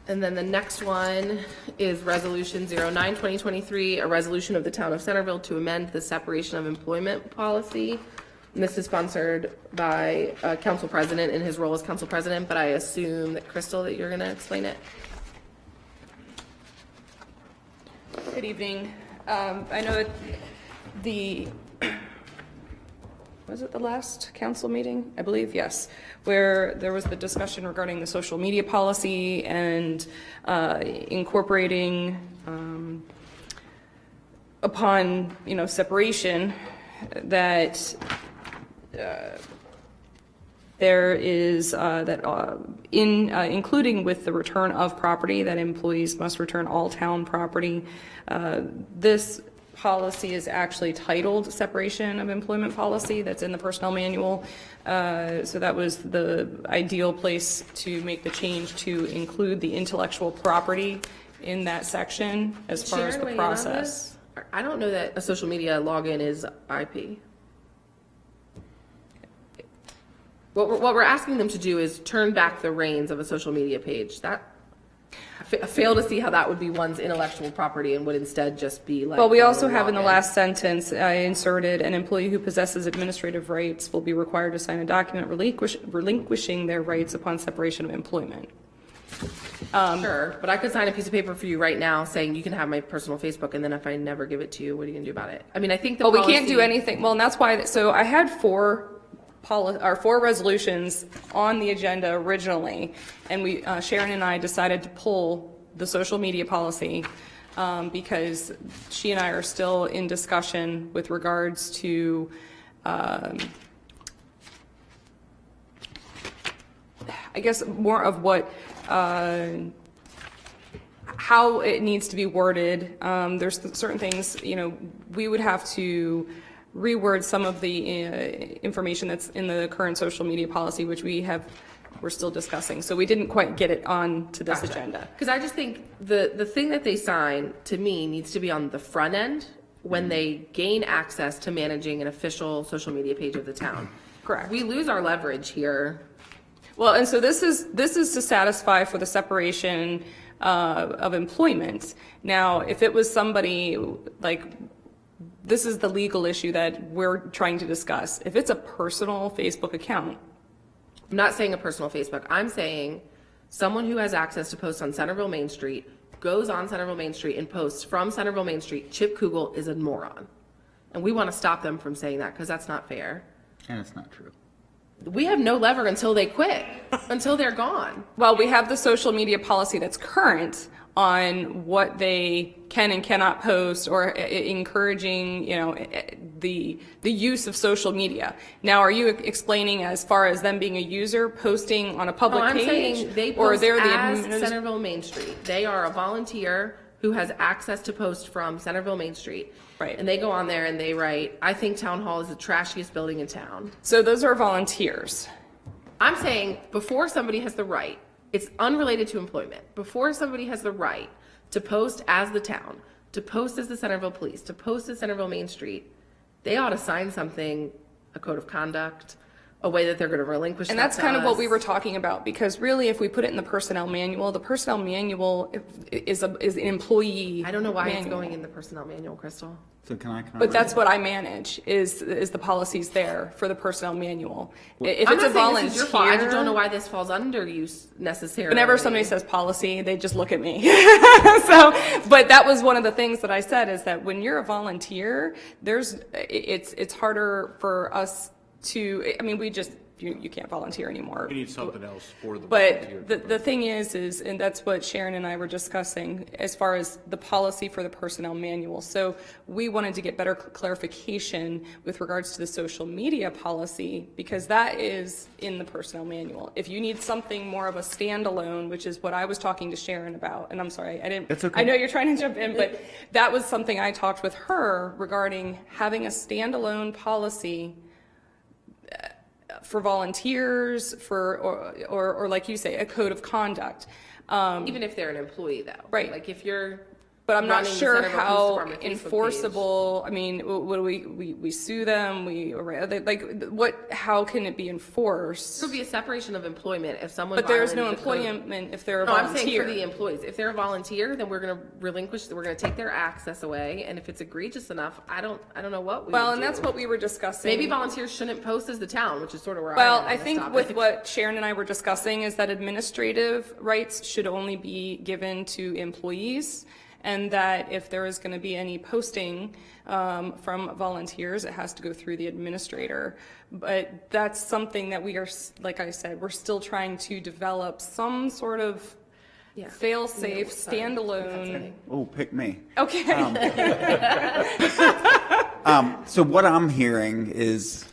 And then the next one is Resolution 09-2023, a resolution of the Town of Centreville to amend the separation of employment policy. And this is sponsored by Council President in his role as Council President, but I assume that, Crystal, that you're going to explain it? Good evening. I know that was it the last council meeting? I believe, yes, where there was the discussion regarding the social media policy and incorporating upon, separation, that there is including with the return of property, that employees must return all town property. This policy is actually titled separation of employment policy. That's in the personnel manual. So that was the ideal place to make the change to include the intellectual property in that section as far as Sharon, the weigh in on process. this? I don't know that a social media login is IP. What we're asking them to do is turn back the reins of a social media page. I fail to see how that would be one's intellectual property and would instead just be like. Well, we also have in the login. last sentence, I inserted, an employee who possesses administrative rights will be required to sign a document relinquishing their rights upon separation of employment. Sure, but I could sign a piece of paper for you right now saying you can have my personal Facebook, and then if I never give it to you, what are you gonna do about it? I mean, I think the Well, we can't do policy- anything, well, and that's why, so I had four resolutions on the agenda originally, and Sharon and I decided to pull the social media policy, because she and I are still in discussion with regards to, I guess more of what, how it needs to be worded. There's certain things, we would have to reword some of the information that's in the current social media policy, which we're still discussing. So we didn't quite get it on to this agenda. Because I just think the thing that they sign, to me, needs to be on the front end when they gain access to managing an official social media page of the town. Correct. We lose our leverage here. Well, and so this is to satisfy for the separation of employment. Now, if it was somebody like, this is the legal issue that we're trying to discuss. If it's a personal Facebook account. I'm not saying a personal Facebook. I'm saying someone who has access to posts on Centreville Main Street goes on Centreville Main Street and posts from Centreville Main Street, Chip Kugel is a moron. And we want to stop them from saying that because that's not fair. And it's not true. We have no lever until they quit, until they're gone. Well, we have the social media policy that's current on what they can and cannot post, or encouraging, the use of social media. Now, are you explaining as far as them being a user posting on a public I'm page? saying they or post they're as the Centreville Main Street. They are a volunteer who has access to post from Centreville Main Street. Right. And they go on there and they write, I think Town Hall is the trashiest building in town. So those are volunteers. I'm saying before somebody has the right, it's unrelated to employment, before somebody has the right to post as the town, to post as the Centreville Police, to post as Centreville Main Street, they ought to sign something, a code of conduct, a way that they're going to relinquish And that that's to kind of what we us. were talking about, because really, if we put it in the personnel manual is an employee. I don't know why it's manual. going in the personnel manual, Crystal. So can I But that's what I manage, is the policies there for the personnel manual. If I'm it's a not saying this is your fault. I just don't know volunteer, why this falls under you necessarily. whenever somebody says policy, they just look at me. But that was one of the things that I said, is that when you're a volunteer, it's harder for us to, you can't volunteer anymore. We need something else for the volunteer. But the thing is, and that's what Sharon and I were discussing as far as the policy for the personnel manual. So we wanted to get better clarification with regards to the social media policy, because that is in the personnel manual. If you need something more of a standalone, which is what I was talking to Sharon about, and I'm sorry, It's okay. I know you're trying to jump in, but that was something I talked with her regarding having a standalone policy for volunteers, or like you say, a code of conduct. Even if they're an employee, though. Right. Like if you're. But I'm not running the sure Centreville Police how Department Facebook page. enforceable, what do we sue them, how can it be enforced? It would be a separation of employment if someone. But there's no violated the code. employment if they're a No, I'm saying volunteer. for the employees. If they're a volunteer, then we're going to take their access away. And if it's egregious enough, I don't know what we Well, would and do. that's what we were discussing. Maybe volunteers shouldn't post as the town, which is sort of where Well, I am on I this think topic. with what Sharon and I were discussing is that administrative rights should only be given to employees, and that if there is going to be any posting from volunteers, it has to go through the administrator. But that's something that we are, like I said, we're still trying to develop some sort of Yeah. fail-safe, Sorry. standalone. Oh, pick me. Okay. So what I'm hearing is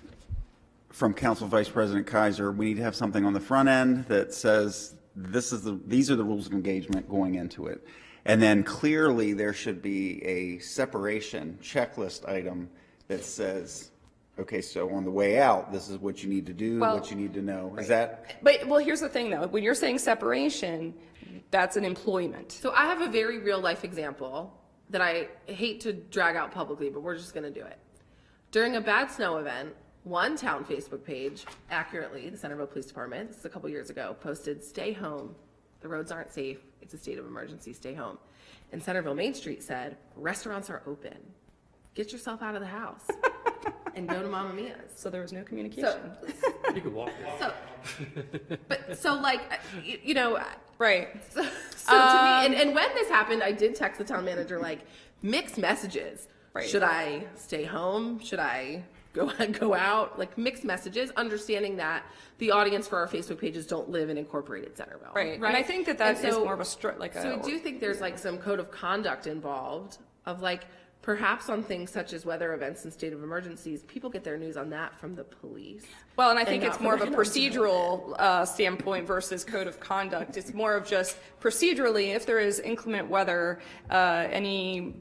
from Council Vice President Kaiser, we need to have something on the front end that says these are the rules of engagement going into it. And then clearly there should be a separation checklist item that says, okay, so on the way out, this is what you need to do, Well, what you need to know. Is that? But here's the thing, though. When you're saying separation, that's an employment. So I have a very real life example that I hate to drag out publicly, but we're just going to do it. During a bad snow event, one town Facebook page, accurately, the Centreville Police Department, this is a couple years ago, posted, "Stay home, the roads aren't safe, it's a state of emergency, stay home. And Centreville Main Street said, restaurants are open, get yourself out of the house and go to Mamma Mia's. So there was no communication. You can walk. So like, you know, Right. so to me, and when this happened, I did text the town manager, like, mixed messages. Right. Should I stay home? Should I go out? Like, mixed messages, understanding that the audience for our Facebook pages don't live in incorporated Centreville. Right. And I think that is more of a so I do think there's like some code of conduct involved of like, perhaps on things such as weather events and state of emergencies, people get their news on that from the police. Well, and I think it's not more of a from the procedural standpoint versus code of conduct. It's more of just procedurally, if there is inclement weather, any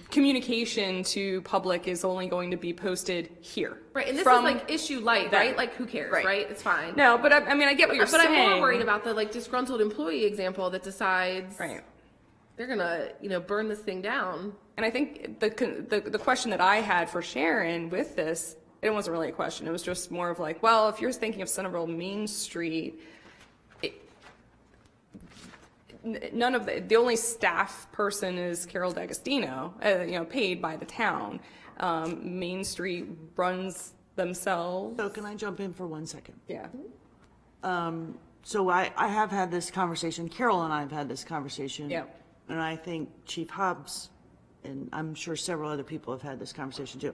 communication to public is only going to be posted here. Right, and this From is like issue light, that. right? Like, who cares, right? It's fine. No, but I mean, I get what you're But saying. I'm more worried about the like disgruntled employee example that decides Right. they're gonna, you know, burn this thing down. And I think the question that I had for Sharon with this, it wasn't really a question. It was just more of like, well, if you're thinking of Centreville Main Street, none of the only staff person is Carol D'Agostino, you know, paid by the town. Main Street runs themselves. So can I jump in for 1 second? Yeah. So I have had this conversation, Carol and I have had this conversation. Yeah. And I think Chief Hobbs, and I'm sure several other people have had this conversation too.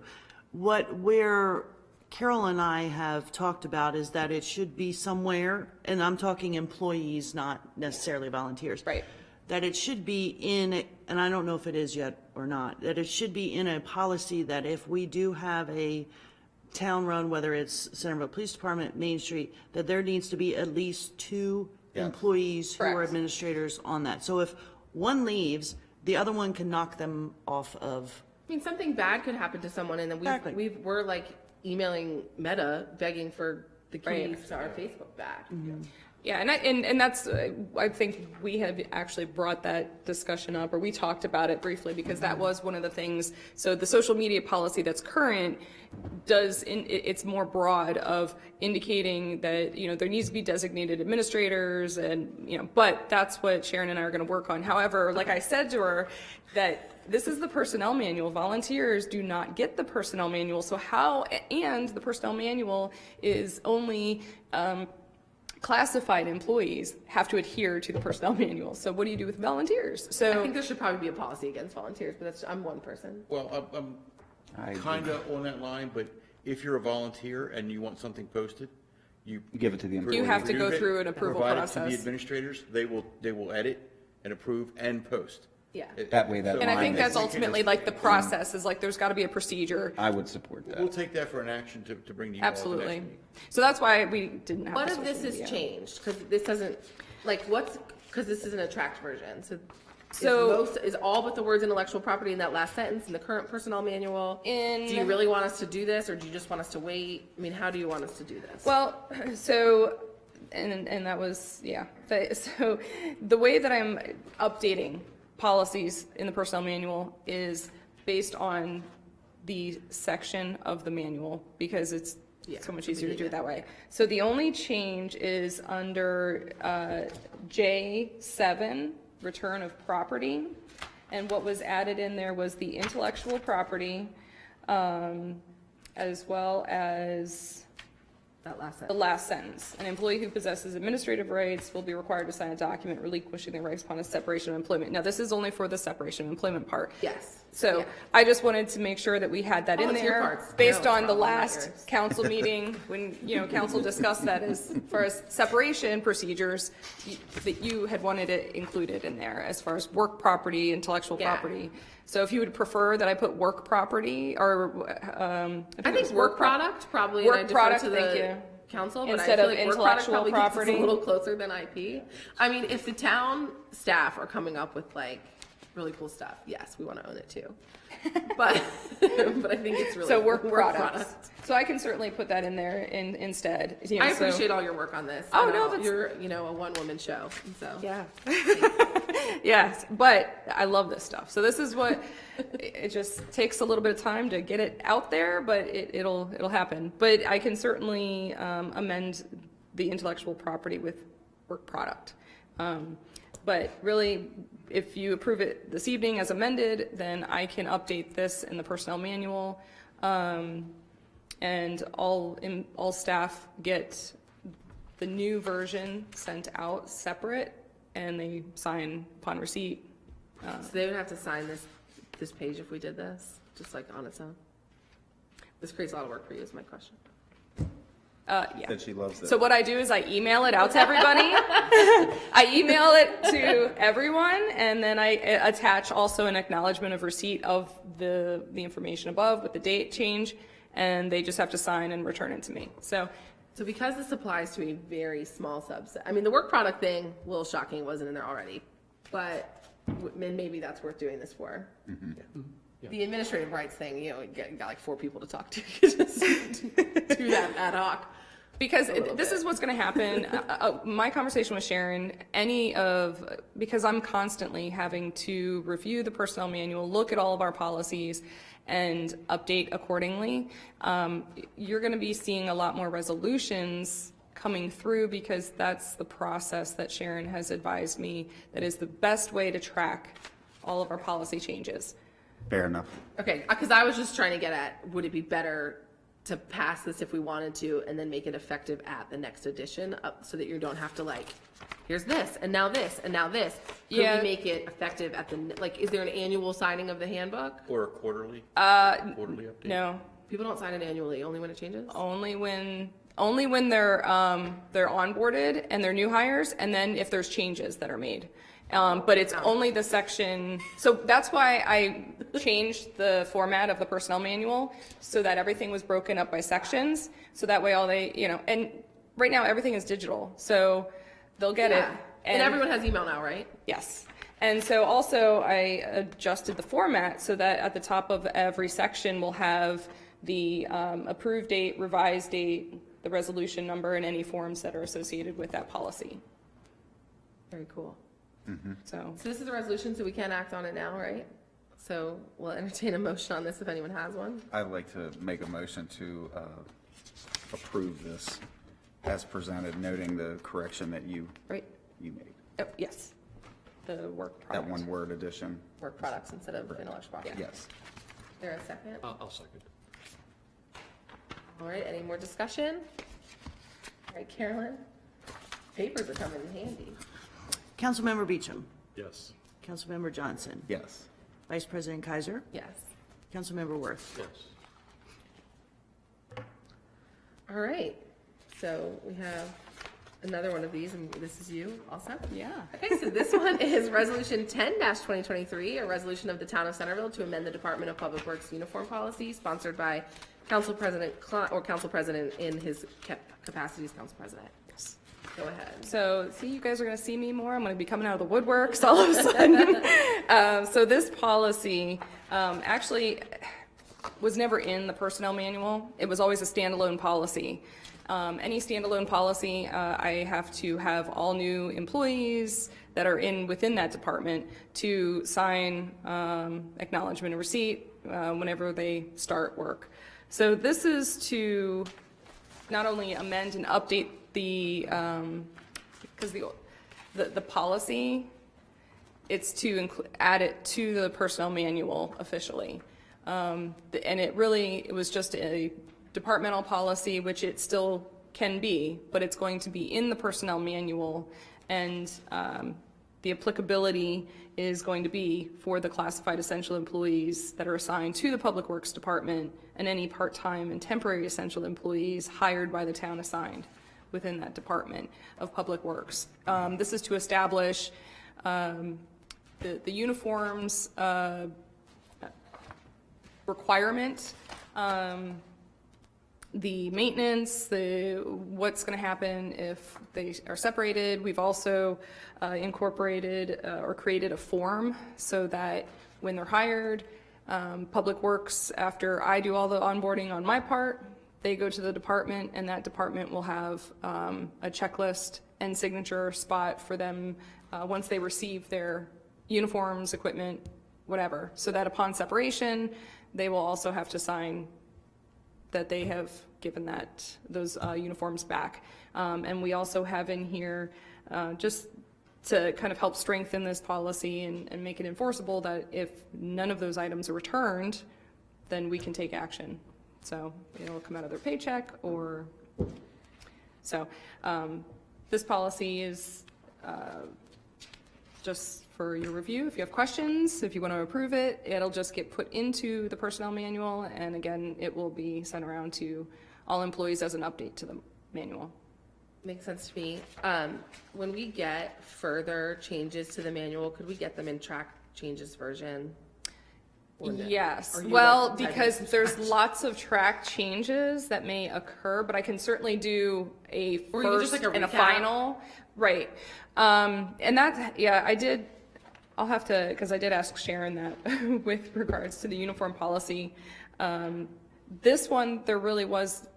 Where Carol and I have talked about is that it should be somewhere, and I'm talking employees, not necessarily volunteers. Right. That it should be in, and I don't know if it is yet or not, that it should be in a policy that if we do have a town run, whether it's Centreville Police Department, Main Street, that there needs to be at least 2 employees who are Correct. administrators on that. So if one leaves, the other one can knock them off of. I mean, something bad could happen to someone, and then Exactly. we're like emailing Meta begging for the keys Right. to our Facebook back. Yeah, and that's, I think we have actually brought that discussion up, or we talked about it briefly, because that was one of the things. So the social media policy that's current it's more broad of indicating that, you know, there needs to be designated administrators and, you know, but that's what Sharon and I are going to work on. However, like I said to her, that this is the personnel manual. Volunteers do not get the personnel manual. So and the personnel manual is only, classified employees have to adhere to the personnel manual. So what do you do with volunteers? I So think there should probably be a policy against volunteers, but I'm one person. Well, I I'm kind of on that line, but if you're a volunteer and you want something posted, you give it to the employee. you have to go approve it, through an approval provide it to the process. administrators, they will edit and approve and post. Yeah. That way that And I think line that's is- ultimately like the process is like, there's got to be a procedure. I would support We'll that. take that for an action to bring to you all at the next Absolutely. meeting. So that's why we didn't have. What the if this social is media. changed? Because this doesn't, like, because this is an attract version, so. So- Is all but the words intellectual property in that last sentence in the current personnel manual? Do you really want us to do this, or do you just want us to wait? I mean, how do you want us to do this? Well, so, and that was, yeah. So the way that I'm updating policies in the personnel manual is based on the section of the manual, because it's so much easier to do it that way. So the only change is under J7, return of property. And what was added in there was the intellectual property, as well as That last the sentence. last sentence. An employee who possesses administrative rights will be required to sign a document relinquishing their rights upon a separation of employment. Now, this is only for the separation of employment part. Yes. So Yeah. I just wanted to make sure that we had that in Volunteer there. part's Based Carol's on the problem, not last yours. council meeting, when, you know, council discussed that as far as separation procedures, that you had wanted it included in there as far as work property, intellectual Yeah. property. So if you would prefer that I put work property or, I it think was work product, probably, and Work I defer product, to thank the you. council, but Instead I of feel like work product intellectual probably gets us property. a little closer than IP. I mean, if the town staff are coming up with like really cool stuff, yes, we want to own it too. But, but I think it's really So work products. product. So I can certainly put that in there instead. You know, I so- appreciate all your work on this. Oh, I no, know that's- you're, you know, a one-woman show, and so. Yeah. Yes, but I love this stuff. So this is what, it just takes a little bit of time to get it out there, but it'll happen. But I can certainly amend the intellectual property with work product. But really, if you approve it this evening as amended, then I can update this in the personnel manual. And all staff get the new version sent out separate, and they sign upon receipt. So they would have to sign this page if we did this, just like on its own? This creates a lot of work for you, is my question. Yeah. That she loves it. So what I do is I email it out to everybody. I email it to everyone, and then I attach also an acknowledgement of receipt of the information above with the date change, and they just have to sign and return it to me. So because this applies to a very small subset, I mean, the work product thing, a little shocking, it wasn't in there already, but maybe that's worth doing this for. The administrative rights thing, you got like 4 people to talk to. You just do that ad hoc. Because this is what's going to happen. My conversation with Sharon, because I'm constantly having to review the personnel manual, look at all of our policies, and update accordingly, you're going to be seeing a lot more resolutions coming through, because that's the process that Sharon has advised me that is the best way to track all of our policy changes. Fair enough. Okay, because I was just trying to get at, would it be better to pass this if we wanted to, and then make it effective at the next edition, so that you don't have to like, here's this, and now this, and now this. Could we make it effective at is there an annual signing of the handbook? Or a quarterly update? No, People don't sign it annually, only when it changes? only when they're onboarded and they're new hires, and then if there's changes that are made. But it's only the section, so that's why I changed the format of the personnel manual, so that everything was broken up by sections, so that way and right now everything is digital, so they'll get it. And everyone has email now, right? Yes. And so also I adjusted the format so that at the top of every section we'll have the approved date, revised date, the resolution number, and any forms that are associated with that policy. Very cool. So this is a resolution, so we can't act on it now, right? So we'll entertain a motion on this if anyone has one. I'd like to make a motion to approve this as presented, noting the correction that you right. made. Oh, yes. The work That product. one word addition. Work products instead of intellectual property. Yes. Is there a second? I'll second. All right, any more discussion? All right, Carolyn, papers are coming in handy. Councilmember Beecham. Yes. Councilmember Johnson. Yes. Vice President Kaiser. Yes. Councilmember Worth. Yes. All right, so we have another one of these, and this is you also? Yeah. Okay, so this one is Resolution 10-2023, a resolution of the Town of Centreville to amend the Department of Public Works uniform policy, sponsored by Council President or Council President in his capacity as Council President. Yes. Go ahead. So, see, you guys are going to see me more. I'm going to be coming out of the woodworks all of a sudden. So this policy actually was never in the personnel manual. It was always a standalone policy. Any standalone policy, I have to have all new employees that are within that department to sign acknowledgement of receipt whenever they start work. So this is to not only amend and update because the policy, it's to add it to the personnel manual officially. And it was just a departmental policy, which it still can be, but it's going to be in the personnel manual, and the applicability is going to be for the classified essential employees that are assigned to the Public Works Department and any part-time and temporary essential employees hired by the town assigned within that Department of Public Works. This is to establish the uniforms requirement, the maintenance, what's going to happen if they are separated. We've also incorporated or created a form so that when they're hired, Public Works, after I do all the onboarding on my part, they go to the department, and that department will have a checklist and signature spot for them once they receive their uniforms, equipment, whatever, so that upon separation, they will also have to sign that they have given those uniforms back. And we also have in here just to kind of help strengthen this policy and make it enforceable, that if none of those items are returned, then we can take action. So it'll come out of their paycheck or, so this policy is just for your review. If you have questions, if you want to approve it, it'll just get put into the personnel manual, and again, it will be sent around to all employees as an update to the manual. Makes sense to me. When we get further changes to the manual, could we get them in track changes version? Or no? Yes, Or you well, like because typing there's scratch? lots of track changes that may occur, but I can certainly do a Or you just first like a and a recap? final. Right. And that, yeah, I'll have to, because I did ask Sharon that with regards to the uniform policy. This one, there really was,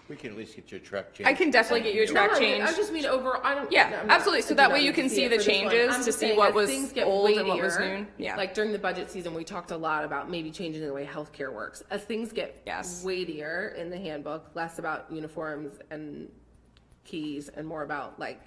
We can at least get you a track change. I can definitely get you a track No, change. I just mean over, I don't. Yeah, no, I'm not absolutely. So thinking that about way you it can see it the for this one. changes I'm to just see saying, what as was things get old and what was weightier, new. Yeah. Like during the budget season, we talked a lot about maybe changing the way healthcare works. As things get Yes. weightier in the handbook, less about uniforms and keys and more about like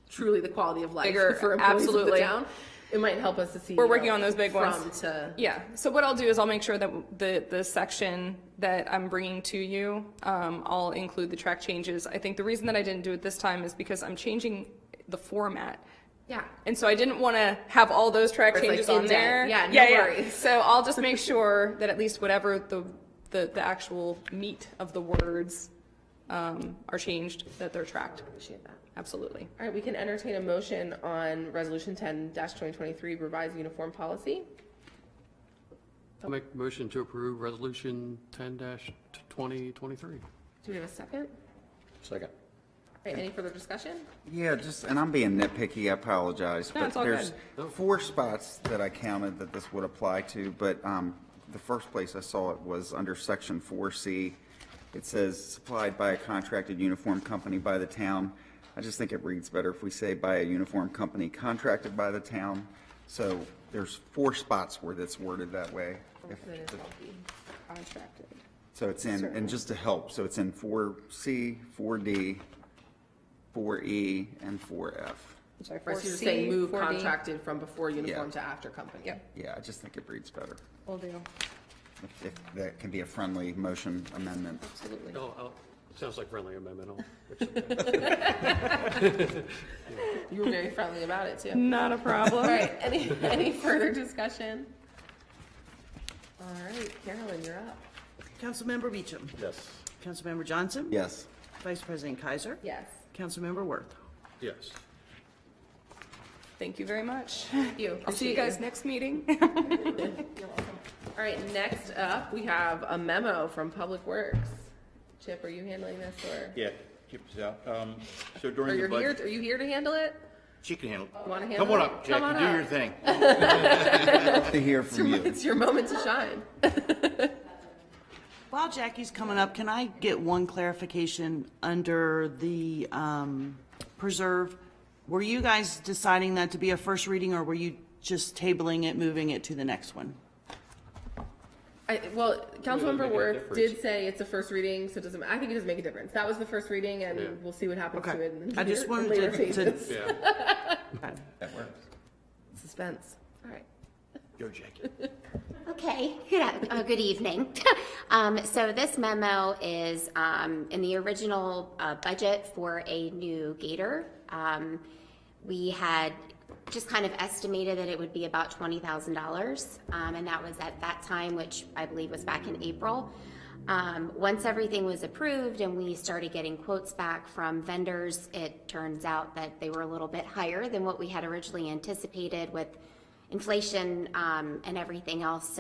truly the quality of life Bigger, for employees of absolutely. the town. It might help us to see. We're you working know, on those big ones. From to. Yeah, so what I'll do is I'll make sure that the section that I'm bringing to you, I'll include the track changes. I think the reason that I didn't do it this time is because I'm changing the format. Yeah. And so I didn't want to have all those track Or it's like changes on indent. there. Yeah, no worries. So I'll just make sure that at least whatever the actual meat of the words are changed, that they're tracked. Appreciate that. Absolutely. All right, we can entertain a motion on Resolution 10-2023, revised uniform policy. I'll make a motion to approve Resolution 10-2023. Do we have a second? Second. All right, any further discussion? Yeah, just, and I'm being nitpicky, I apologize. No, but it's all there's good. 4 spots that I counted that this would apply to, but the first place I saw it was under Section 4C. It says supplied by a contracted uniform company by the town. I just think it reads better if we say by a uniform company contracted by the town. So there's 4 spots where that's worded that way. Contracted. So it's in, and just to help, so it's in 4C, 4D, 4E, and 4F. I'm sorry, Right, so you're 4C, saying move 4D. contracted from before uniform Yeah. to after company. Yep. Yeah, I just think it reads better. Will do. If that can be a friendly motion amendment. Absolutely. Sounds like friendly amendment. You were very friendly about it too. Not a problem. All right, any further discussion? All right, Carolyn, you're up. Councilmember Beecham. Yes. Councilmember Johnson. Yes. Vice President Kaiser. Yes. Councilmember Worth. Yes. Thank you very much. Thank you. I'll see you Appreciate guys next meeting. You're welcome. All right, next up, we have a memo from Public Works. Chip, are you handling this or? Yeah, keep this out. So Or during the you're here, budget. are you here to handle it? She can handle You wanna it. handle Come on it? up, Come on Jackie, do up. your thing. Love to hear from you. It's your moment to shine. While Jackie's coming up, can I get one clarification under the preserve? Were you guys deciding that to be a first reading, or were you just tabling it, moving it to the next one? Well, Councilmember make a Worth difference. did say it's a first reading, so it doesn't, I think it does make a difference. That was the first reading, and Yeah. we'll see what happens Okay. to it in I just in wanted later to- phases. Yeah. That works. Suspense. All right. Go, Jackie. Okay, good evening. So this memo is in the original budget for a new gator. We had just kind of estimated that it would be about $20,000, and that was at that time, which I believe was back in April. Once everything was approved and we started getting quotes back from vendors, it turns out that they were a little bit higher than what we had originally anticipated with inflation and everything else.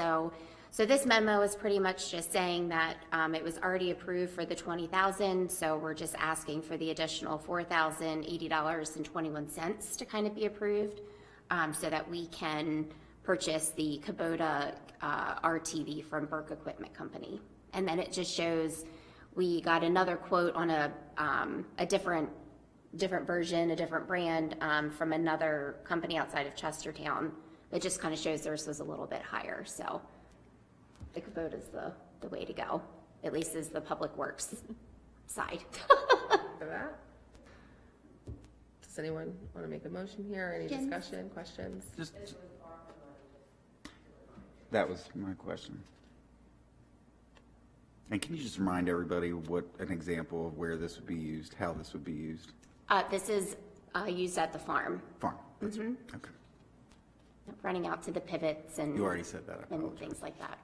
So this memo is pretty much just saying that it was already approved for the $20,000, so we're just asking for the additional $4,080.21 to kind of be approved, so that we can purchase the Kubota RTV from Burke Equipment Company. And then it just shows we got another quote on a different version, a different brand from another company outside of Chestertown. It just kind of shows theirs was a little bit higher, so the Kubota is the way to go, at least is the Public Works side. For that. Does anyone want to make a motion here? Any Yes. discussion, questions? That was my question. And can you just remind everybody what an example of where this would be used, how this would be used? This is used at the farm, Farm. That's right. Okay. running out to the pivots and. You already said that. I And apologize. things like that.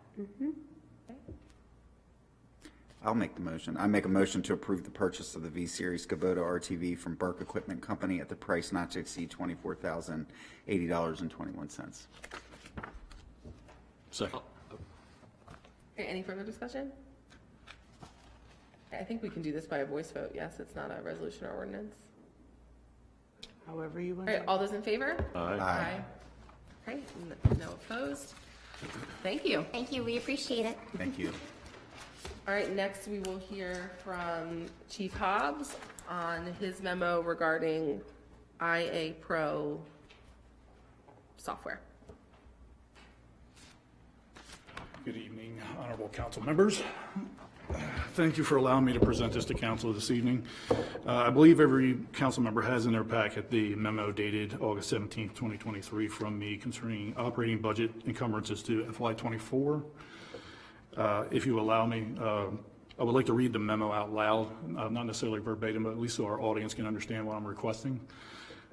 I'll make the motion. I make a motion to approve the purchase of the V-Series Kubota RTV from Burke Equipment Company at the price not to exceed $24,080.21. Second. Okay, any further discussion? I think we can do this by a voice vote. Yes, it's not a resolution or ordinance. However you All want. right, all those in favor? Aye. Okay, no opposed. Thank you. Thank you, we appreciate it. Thank you. All right, next we will hear from Chief Hobbs on his memo regarding IA Pro software. Good evening, honorable council members. Thank you for allowing me to present this to council this evening. I believe every council member has in their packet the memo dated August 17th, 2023 from me concerning operating budget encumbrances to FY24. If you allow me, I would like to read the memo out loud, not necessarily verbatim, but at least so our audience can understand what I'm requesting.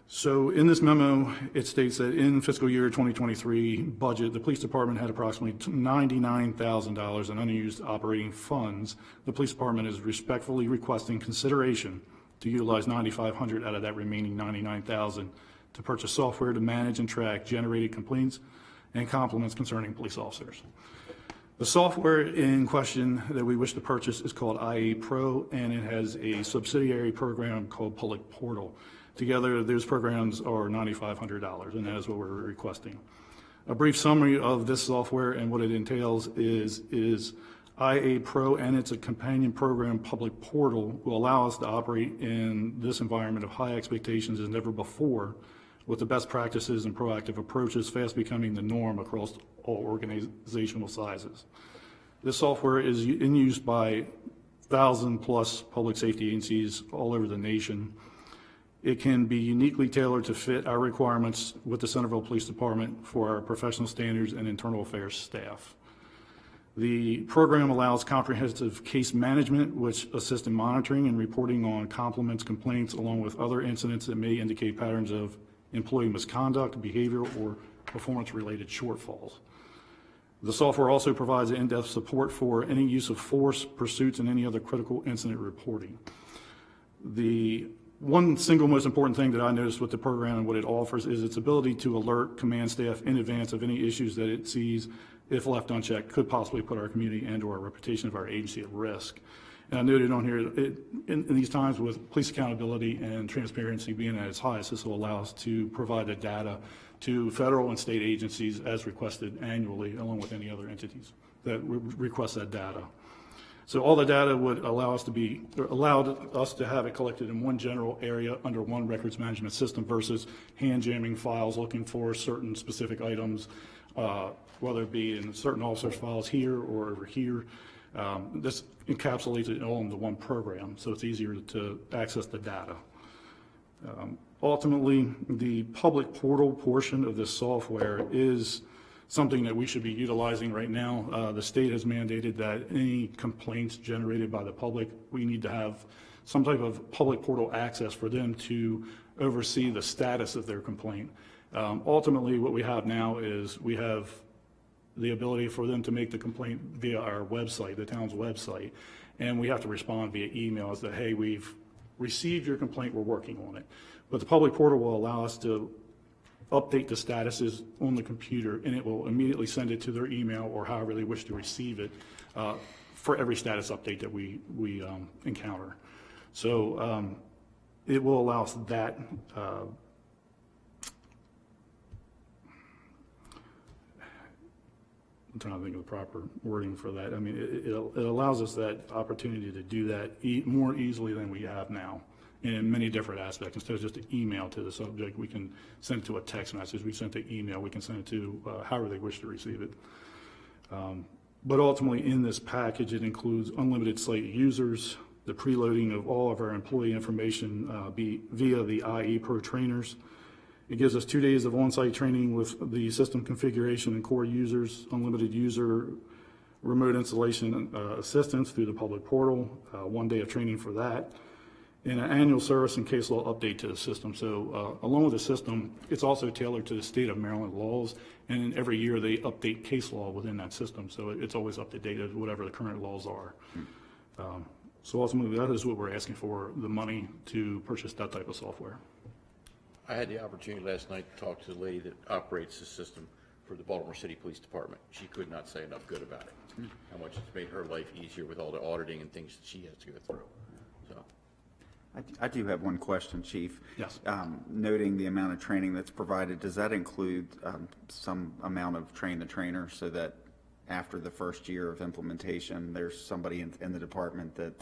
So in this memo, it states that in fiscal year 2023 budget, the police department had approximately $99,000 in unused operating funds. The police department is respectfully requesting consideration to utilize $9,500 out of that remaining $99,000 to purchase software to manage and track generated complaints and compliments concerning police officers. The software in question that we wish to purchase is called IA Pro, and it has a subsidiary program called Public Portal. Together, those programs are $9,500, and that is what we're requesting. A brief summary of this software and what it entails is IA Pro and its companion program, Public Portal, will allow us to operate in this environment of high expectations as never before, with the best practices and proactive approaches fast becoming the norm across all organizational sizes. This software is in use by 1,000+ public safety agencies all over the nation. It can be uniquely tailored to fit our requirements with the Centreville Police Department for our professional standards and internal affairs staff. The program allows comprehensive case management, which assists in monitoring and reporting on compliments, complaints, along with other incidents that may indicate patterns of employee misconduct, behavior, or performance-related shortfalls. The software also provides in-depth support for any use of force, pursuits, and any other critical incident reporting. The one single most important thing that I noticed with the program and what it offers is its ability to alert command staff in advance of any issues that it sees, if left unchecked, could possibly put our community and or reputation of our agency at risk. And I noted on here, in these times with police accountability and transparency being at its highest, this will allow us to provide the data to federal and state agencies as requested annually, along with any other entities that request that data. So all the data would allowed us to have it collected in one general area under one records management system versus hand jamming files looking for certain specific items, whether it be in certain officers' files here or over here. This encapsulates it all into one program, so it's easier to access the data. Ultimately, the public portal portion of this software is something that we should be utilizing right now. The state has mandated that any complaints generated by the public, we need to have some type of public portal access for them to oversee the status of their complaint. Ultimately, what we have now is we have the ability for them to make the complaint via our website, the town's website, and we have to respond via email as that, hey, we've received your complaint, we're working on it. But the public portal will allow us to update the statuses on the computer, and it will immediately send it to their email or however they wish to receive it for every status update that we encounter. So it will allow us that. I'm trying to think of the proper wording for that. I mean, it allows us that opportunity to do that more easily than we have now in many different aspects. Instead of just an email to the subject, we can send it to a text message. We send it to email. We can send it to however they wish to receive it. But ultimately, in this package, it includes unlimited site users, the preloading of all of our employee information via the IE Pro trainers. It gives us 2 days of on-site training with the system configuration and core users, unlimited user remote installation assistance through the public portal, 1 day of training for that, and an annual service and case law update to the system. So along with the system, it's also tailored to the state of Maryland laws, and every year they update case law within that system. So it's always up to date with whatever the current laws are. So ultimately, that is what we're asking for, the money to purchase that type of software. I had the opportunity last night to talk to the lady that operates the system for the Baltimore City Police Department. She could not say enough good about it, how much it's made her life easier with all the auditing and things that she has to go through. So, I do have one question, Chief. Yes. Noting the amount of training that's provided, does that include some amount of train the trainer so that after the first year of implementation, there's somebody in the department that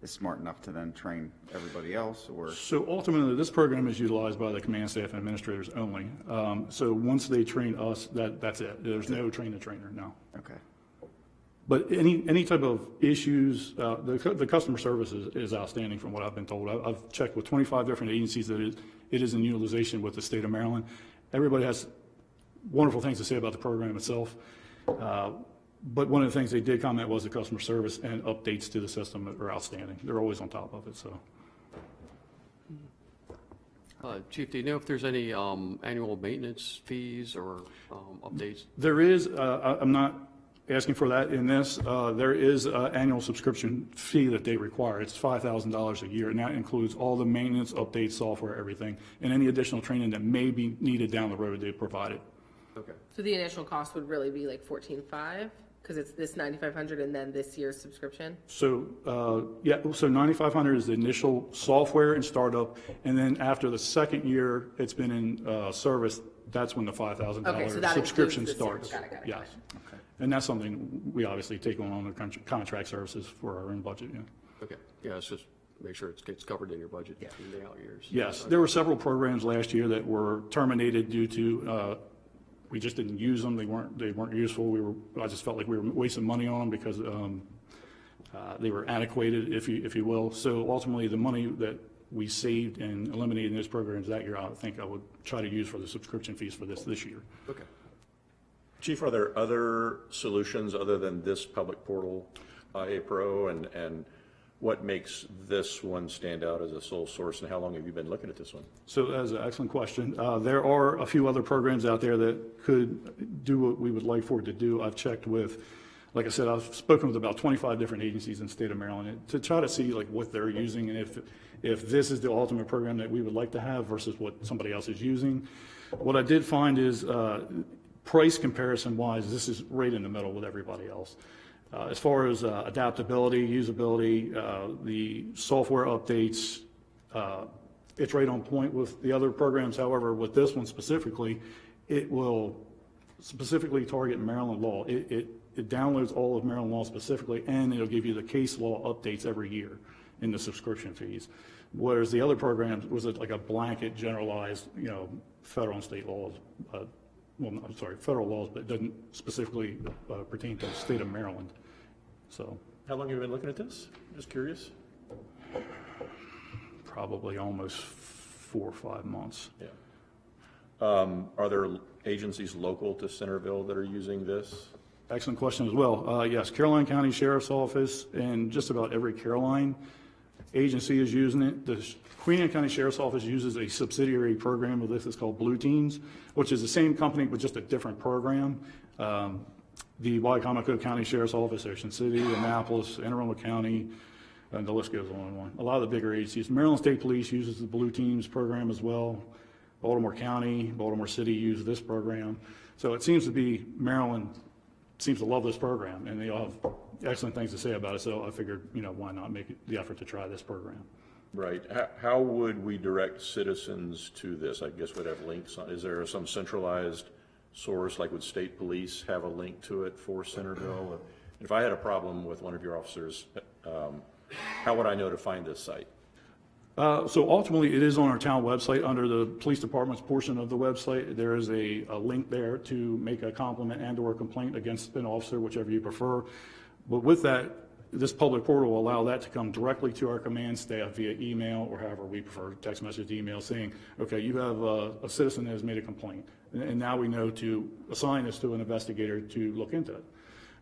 is smart enough to then train everybody else, or? So ultimately, this program is utilized by the command staff and administrators only. So once they train us, that's it. There's no train the trainer, no. Okay. But any type of issues, the customer service is outstanding from what I've been told. I've checked with 25 different agencies that it is in utilization with the state of Maryland. Everybody has wonderful things to say about the program itself. But one of the things they did comment was the customer service and updates to the system are outstanding. They're always on top of it, so. Chief, do you know if there's any annual maintenance fees or updates? There is, I'm not asking for that in this. There is an annual subscription fee that they require. It's $5,000 a year, and that includes all the maintenance, updates, software, everything, and any additional training that may be needed down the road, they provide it. Okay. So the initial cost would really be like $14,500 because it's this $9,500 and then this year's subscription? So, yeah, so $9,500 is the initial software and startup, and then after the second year it's been in service, that's when the $5,000 Okay, so that subscription includes this year. starts. Got it. Yes. Okay. And that's something we obviously take on the contract services for our own budget, yeah. Okay, yeah, it's just make sure it gets covered in your budget in the out years. Yes, there were several programs last year that were terminated due to, we just didn't use them. They weren't useful. I just felt like we were wasting money on them because they were antiquated, if you will. So ultimately, the money that we saved in eliminating those programs that year, I think I would try to use for the subscription fees for this year. okay. Chief, are there other solutions other than this public portal, IA Pro, and what makes this one stand out as a sole source, and how long have you been looking at this one? So that's an excellent question. There are a few other programs out there that could do what we would like for it to do. I've checked with, like I said, I've spoken with about 25 different agencies in the state of Maryland to try to see like what they're using and if this is the ultimate program that we would like to have versus what somebody else is using. What I did find is price comparison wise, this is right in the middle with everybody else. As far as adaptability, usability, the software updates, it's right on point with the other programs. However, with this one specifically, it will specifically target Maryland law. It downloads all of Maryland law specifically, and it'll give you the case law updates every year in the subscription fees. Whereas the other programs was like a blanket generalized, federal and state laws, federal laws, but it doesn't specifically pertain to the state of Maryland. So How long have you been looking at this? Just curious. probably almost 4 or 5 months. Yeah. Are there agencies local to Centreville that are using this? Excellent question as well. Yes, Caroline County Sheriff's Office and just about every Caroline agency is using it. The Queen Anne County Sheriff's Office uses a subsidiary program of this. It's called Blue Teams, which is the same company but just a different program. The Wycomico County Sheriff's Office, Ocean City, Annapolis, Anne Arundel County, and the list goes on and on. A lot of the bigger agencies. Maryland State Police uses the Blue Teams program as well. Baltimore County, Baltimore City use this program. So it seems to be Maryland seems to love this program, and they all have excellent things to say about it. So I figured, why not make the effort to try this program? Right. How would we direct citizens to this? I guess we'd have links on. Is there some centralized source, like would state police have a link to it for Centreville? If I had a problem with one of your officers, how would I know to find this site? So ultimately, it is on our town website under the police department's portion of the website. There is a link there to make a compliment and/or complaint against an officer, whichever you prefer. But with that, this public portal will allow that to come directly to our command staff via email or however we prefer, text message, email, saying, okay, you have a citizen that has made a complaint. And now we know to assign this to an investigator to look into it.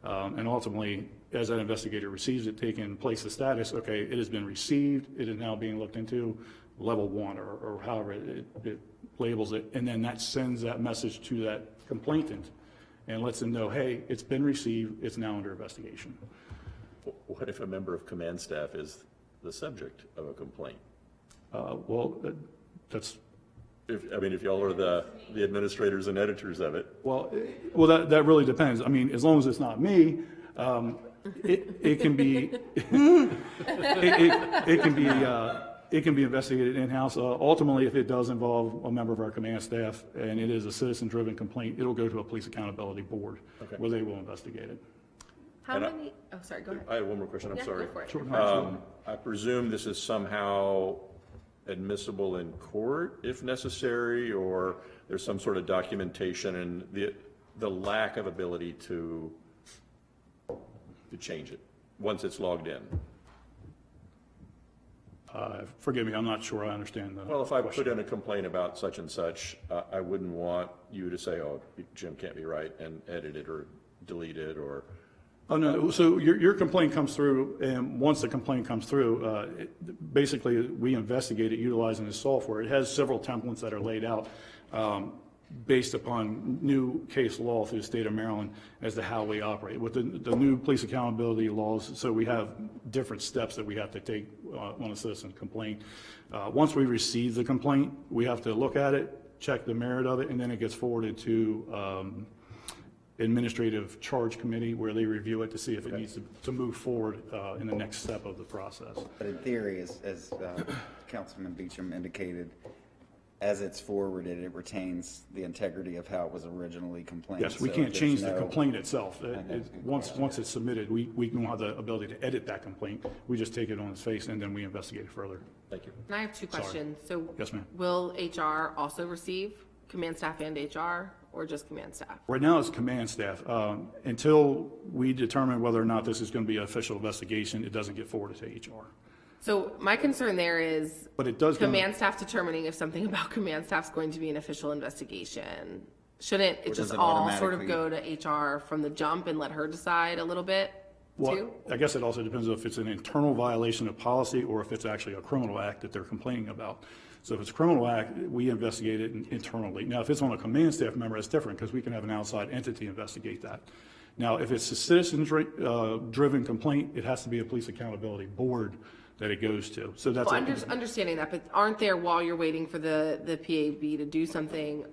And ultimately, as that investigator receives it, they can place the status, okay, it has been received, it is now being looked into, level 1 or however it labels it. And then that sends that message to that complainant and lets them know, hey, it's been received, it's now under investigation. What if a member of command staff is the subject of a complaint? Well, that's, If y'all are the administrators and editors of it. well, that really depends. I mean, as long as it's not me, it can be, it can be investigated in-house. Ultimately, if it does involve a member of our command staff and it is a citizen-driven complaint, it'll go to a police accountability board where they will investigate it. How many, oh, sorry, go ahead. I have one more question, I'm Yeah, sorry. go for it. Sure. I presume this is somehow admissible in court if necessary, or there's some sort of documentation and the lack of ability to change it once it's logged in? Forgive me, I'm not sure I understand the Well, if I question. put in a complaint about such and such, I wouldn't want you to say, oh, Jim can't be right, and edit it or delete it or. Oh, no, so your complaint comes through, and once the complaint comes through, basically, we investigate it utilizing the software. It has several templates that are laid out based upon new case law through the state of Maryland as to how we operate. With the new police accountability laws, so we have different steps that we have to take on a citizen complaint. Once we receive the complaint, we have to look at it, check the merit of it, and then it gets forwarded to administrative charge committee where they review it to see if it needs to move forward in the next step of the process. But in theory, as Councilman Beecham indicated, as it's forwarded, it retains the integrity of how it was originally complained. Yes, we So can't there's change the no- complaint itself. Once it's submitted, we don't have the ability to edit that complaint. We just take it on its face and then we investigate it further. Thank you. And I have two questions. So Yes, ma'am. will HR also receive command staff and HR, or just command staff? Right now, it's command staff. Until we determine whether or not this is going to be an official investigation, it doesn't get forwarded to HR. So my concern there is But it does. command staff determining if something about command staff is going to be an official investigation. Shouldn't it does just it all sort of automatically- go to HR from the jump and let her decide a little bit Well, too? I guess it also depends if it's an internal violation of policy or if it's actually a criminal act that they're complaining about. So if it's a criminal act, we investigate it internally. Now, if it's on a command staff member, it's different because we can have an outside entity investigate that. Now, if it's a citizen-driven complaint, it has to be a police accountability board that it goes to. So that's. Well, understanding that, but aren't there, while you're waiting for the PAB to do something,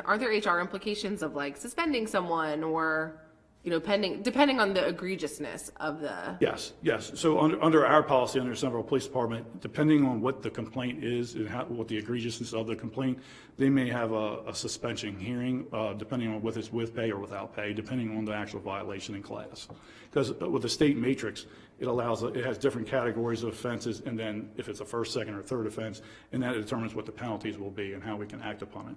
are there HR implications of like suspending someone or, you know, depending on the egregiousness of the? Yes. So under our policy, under Centreville Police Department, depending on what the complaint is and what the egregiousness of the complaint, they may have a suspension hearing, depending on whether it's with pay or without pay, depending on the actual violation in class. Because with the state matrix, it has different categories of offenses, and then if it's a first, second, or third offense, and that determines what the penalties will be and how we can act upon it.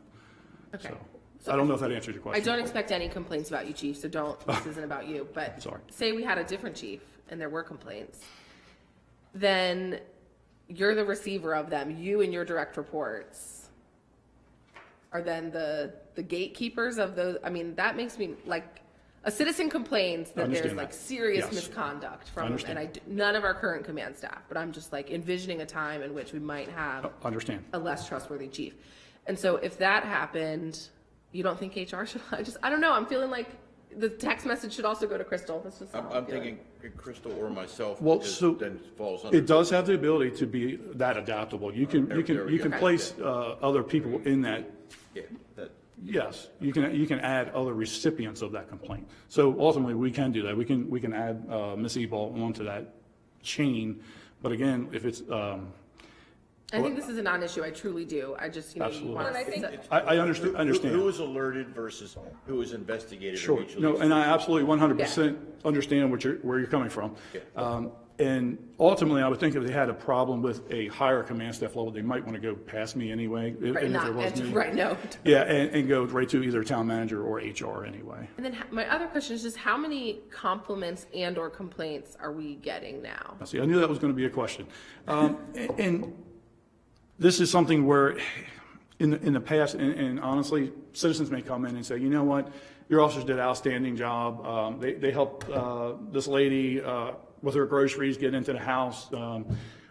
Okay. So I don't know if that answers your I question. don't expect any complaints about you, chief, so this isn't about you, but Sorry. say we had a different chief and there were complaints, then you're the receiver of them. You and your direct reports are then the gatekeepers of those. I mean, that makes me like, a citizen complains that there's understand like that. serious Yes. misconduct I from, understand. and none of our current command staff, but I'm just like envisioning a time in which we might have Understand. a less trustworthy chief. And so if that happened, you don't think HR should, I don't know, I'm feeling like the text message should also go to Crystal. That's just how I'm feeling. thinking Crystal or myself, Well, is- so then falls under. it does have the ability to be that adaptable. You can There we you can go. place other people in that. Yeah, that- Yes, you can add other recipients of that complaint. So ultimately, we can do that. We can add Ms. Ebal onto that chain. But again, if it's I think this is a non-issue, I truly do. I just, you know, you Absolutely. want Well, and I to. think- I understand. Who was alerted versus who was investigated? Sure, in each of no, these? and I absolutely 100% understand where you're coming from. And ultimately, I would think if they had a problem with a higher command staff level, they might want to go past me anyway. Right, and if not, there was and, me. right, no. Yeah, and go right to either town manager or HR anyway. And then my other question is just how many compliments and or complaints are we getting now? I see, I knew that was going to be a question. And this is something where in the past, and honestly, citizens may come in and say, you know what, your officers did an outstanding job. They helped this lady with her groceries get into the house,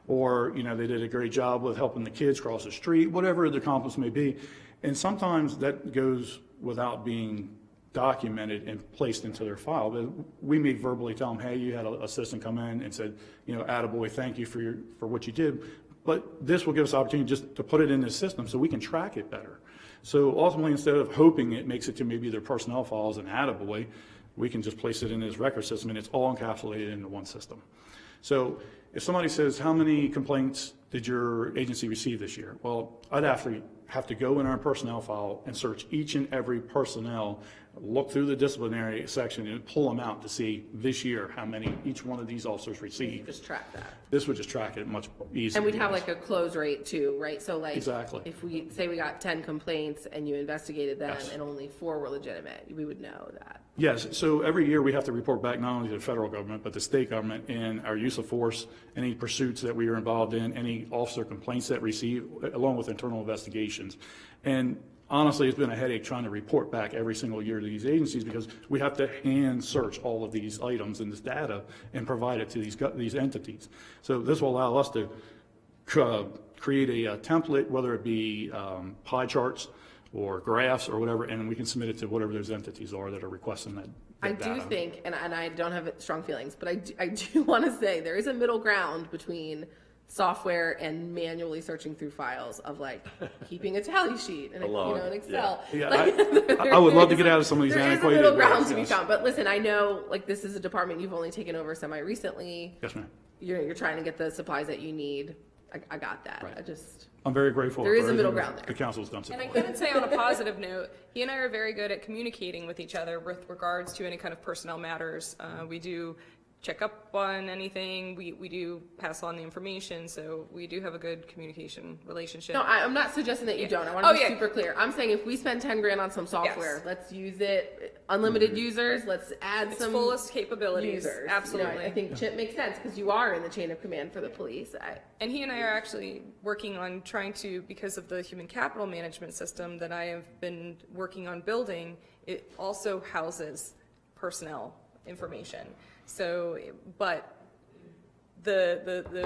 or, you know, they did a great job with helping the kids cross the street, whatever the compliments may be. And sometimes that goes without being documented and placed into their file. But we may verbally tell them, hey, you had a citizen come in and said, you know, attaboy, thank you for what you did. But this will give us opportunity just to put it in the system so we can track it better. So ultimately, instead of hoping it makes it to maybe their personnel files and attaboy, we can just place it in this record system and it's all encapsulated into one system. So if somebody says, how many complaints did your agency receive this year? Well, I'd actually have to go in our personnel file and search each and every personnel, look through the disciplinary section and pull them out to see this year how many each one of these officers received. Just track that. This would just track it much easier. And we'd have like a close rate too, right? So like, Exactly. if we say we got 10 complaints and you investigated them Yes. and only 4 were legitimate, we would know that. Yes, so every year we have to report back not only to the federal government, but the state government in our use of force, any pursuits that we are involved in, any officer complaints that receive, along with internal investigations. And honestly, it's been a headache trying to report back every single year to these agencies because we have to hand search all of these items and this data and provide it to these entities. So this will allow us to create a template, whether it be pie charts or graphs or whatever, and we can submit it to whatever those entities are that are requesting that I data. do think, and I don't have strong feelings, but I do want to say there is a middle ground between software and manually searching through files of like keeping a tally sheet and an Excel. Yeah, Like, I would love to get out of some of these there is a antiquated middle ground ways, to be yes. found. But listen, I know like this is a department you've only taken over semi-recently. Yes, ma'am. You're trying to get the supplies that you need. I got that. Right. I just. I'm very grateful. There is for a middle everything ground there. The council's done so And I far. couldn't say on a positive note, he and I are very good at communicating with each other with regards to any kind of personnel matters. We do check up on anything, we do pass on the information, so we do have a good communication relationship. No, I'm not suggesting that you don't. I want Oh, to be yeah. super clear. I'm saying if we spend 10 grand on some software, Yes. let's use it. Unlimited users, let's add Its some fullest capabilities, users. You know, absolutely. I think Chip makes sense because you are in the chain of command for the police. And he and I are actually working on trying to, because of the human capital management system that I have been working on building, it also houses personnel information. So, but the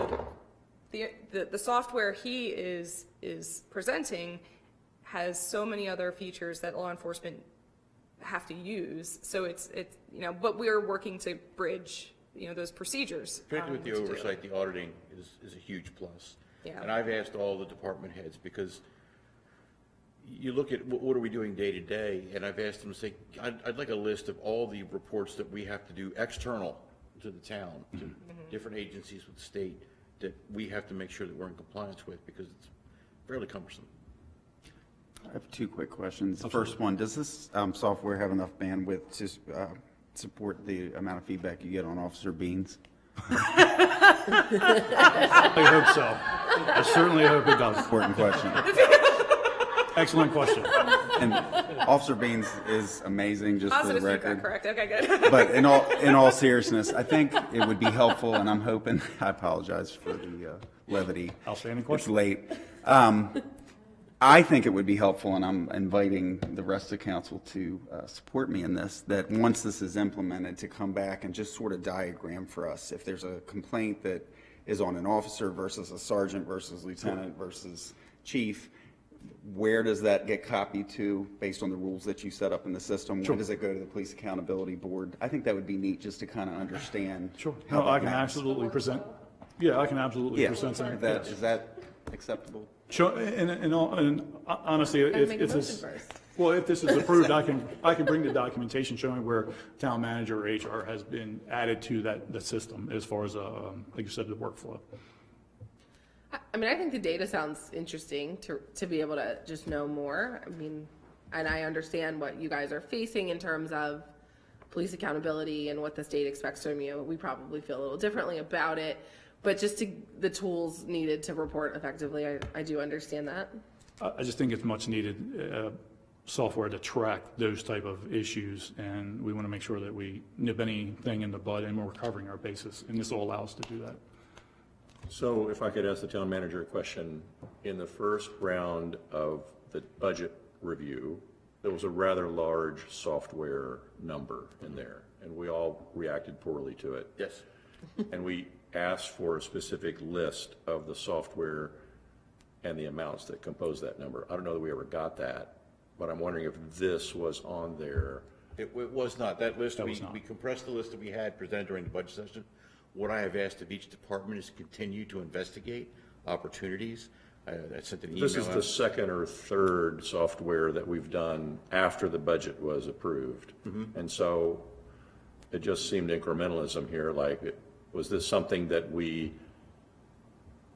software he is presenting has so many other features that law enforcement have to use. So it's you know, but we're working to bridge, you know, those procedures. Particularly with the to do. oversight, the auditing is a huge plus. Yeah. And I've asked all the department heads, because you look at what are we doing day to day, and I've asked them to say, I'd like a list of all the reports that we have to do external to the town, to different agencies with the state, that we have to make sure that we're in compliance with, because it's fairly cumbersome. I have 2 quick questions. The first one, does this software have enough bandwidth to support the amount of feedback you get on Officer Beans? I hope so. I certainly hope it does. Important question. Excellent question. And Officer Beans is amazing, just for the Positive record. feedback, correct, okay, good. But in all seriousness, I think it would be helpful, and I'm hoping, I apologize for the levity. Outstanding It's question. late. I think it would be helpful, and I'm inviting the rest of council to support me in this, that once this is implemented, to come back and just sort of diagram for us. If there's a complaint that is on an officer versus a sergeant versus lieutenant versus chief, where does that get copied to based on the rules that you set up in the system? Sure. When does it go to the Police Accountability Board? I think that would be neat just to kind of understand. Sure. how No, that I can maps. absolutely present. Yeah, I can absolutely Yeah, present something. is that acceptable? Sure, and honestly, Gotta if make a this is, motion first. well, if this is approved, I can bring the documentation showing where town manager or HR has been added to the system as far as, like you said, the workflow. I mean, I think the data sounds interesting to be able to just know more. I mean, and I understand what you guys are facing in terms of police accountability and what the state expects from you. We probably feel a little differently about it, but just the tools needed to report effectively, I do understand that. I just think it's much needed software to track those type of issues, and we want to make sure that we nip anything in the bud and we're covering our bases, and this will allow us to do that. So if I could ask the town manager a question, in the first round of the budget review, there was a rather large software number in there, and we all reacted poorly to it. Yes. And we asked for a specific list of the software and the amounts that compose that number. I don't know that we ever got that, but I'm wondering if this was on there. It was not. That list, That was not. we compressed the list that we had presented during the budget session. What I have asked of each department is to continue to investigate opportunities. I sent an email This is out. the second or third software that we've done after the budget was approved. And so it just seemed incrementalism here, like, was this something that we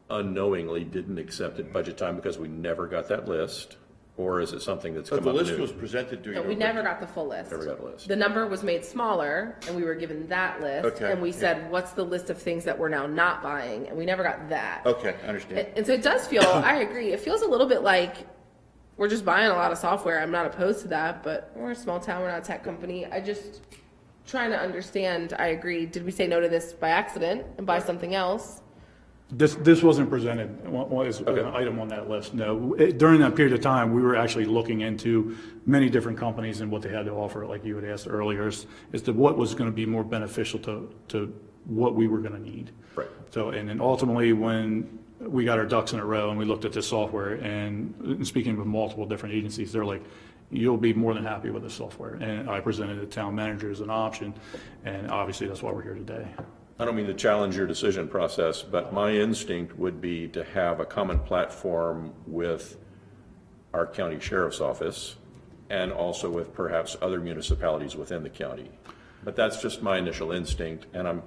unknowingly didn't accept at budget time because we never got that list? Or is it something that's But come the up list new? was presented during. No, our we never budget. got the full list. Never got a list. The number was made smaller, and we were given that list, Okay, and we said, what's the list of things that we're now not buying? And we never got that. Okay, I understand. And so it does feel, I agree, it feels a little bit like we're just buying a lot of software. I'm not opposed to that, but we're a small town, we're not a tech company. I just trying to understand, I agree, did we say no to this by accident and buy something else? This wasn't presented as an item on that list, no. During that period of time, we were actually looking into many different companies and what they had to offer, like you had asked earlier, as to what was going to be more beneficial to what we were going to need. Right. So, and then ultimately, when we got our ducks in a row and we looked at this software, and speaking with multiple different agencies, they're like, you'll be more than happy with this software. And I presented the town manager as an option, and obviously that's why we're here today. I don't mean to challenge your decision process, but my instinct would be to have a common platform with our county sheriff's office and also with perhaps other municipalities within the county. But that's just my initial instinct, and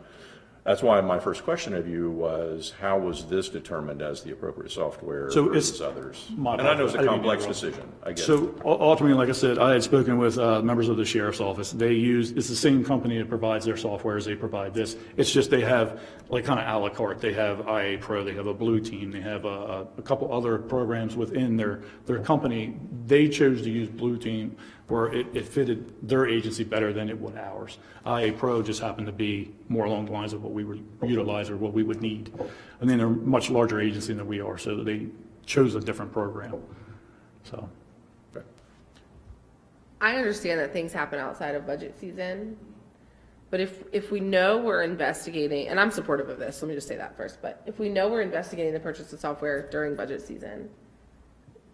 that's why my first question of you was, how was this determined as the appropriate software So versus it's others? my And I know it's a apologies. I didn't mean to complex interrupt. decision, I get it. So ultimately, like I said, I had spoken with members of the sheriff's office. It's the same company that provides their software as they provide this. It's just they have like kind of a la carte. They have IA Pro, they have a Blue Team, they have a couple other programs within their company. They chose to use Blue Team where it fitted their agency better than it would ours. IA Pro just happened to be more along the lines of what we would utilize or what we would need. And then they're a much larger agency than we are, so they chose a different program. So, I understand that things happen outside of budget season, but if we know we're investigating, and I'm supportive of this, let me just say that first, but if we know we're investigating the purchase of software during budget season,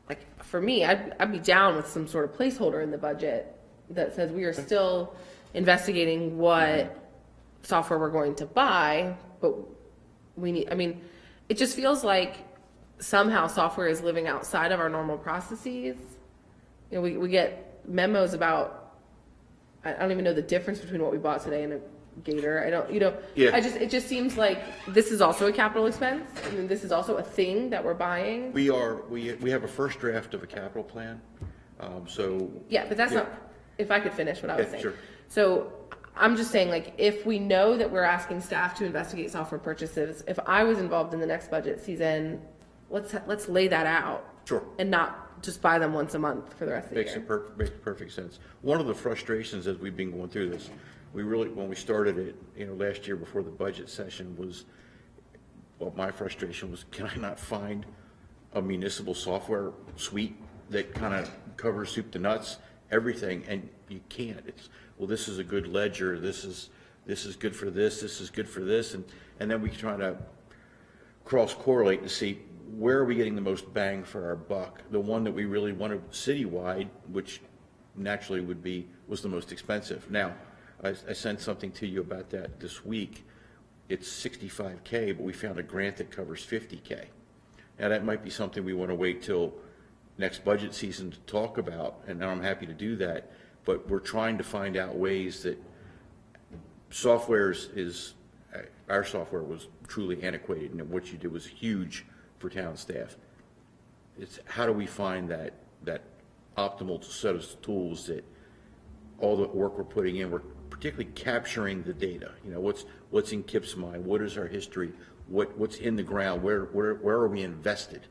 like, for me, I'd be down with some sort of placeholder in the budget that says we are still investigating what software we're going to buy, but we need, I mean, it just feels like somehow software is living outside of our normal processes. You know, we get memos about, I don't even know the difference between what we bought today and a Gator. I don't, Yeah. it just seems like this is also a capital expense. I mean, this is also a thing that we're buying. We have a first draft of a capital plan, so. Yeah, but that's Yeah. not, if I could finish what I was Yeah, saying. sure. So I'm just saying, like, if we know that we're asking staff to investigate software purchases, if I was involved in the next budget season, let's lay that out. Sure. And not just buy them once a month for the rest of the Makes year. makes perfect sense. One of the frustrations as we've been going through this, when we started it, last year before the budget session was, well, my frustration was, can I not find a municipal software suite that kind of covers soup to nuts, everything, and you can't. It's, well, this is a good ledger, this is good for this is good for this, and then we try to cross-correlate to see where are we getting the most bang for our buck. The one that we really wanted citywide, which naturally was the most expensive. Now, I sent something to you about that this week. It's $65K, but we found a grant that covers $50K. Now, that might be something we want to wait till next budget season to talk about, and I'm happy to do that. But we're trying to find out ways that our software was truly antiquated, and what you did was huge for town staff. It's how do we find that optimal set of tools that all the work we're putting in, we're particularly capturing the data. You know, what's in KIP's mind? What is our history? What's in the ground? Where are we invested?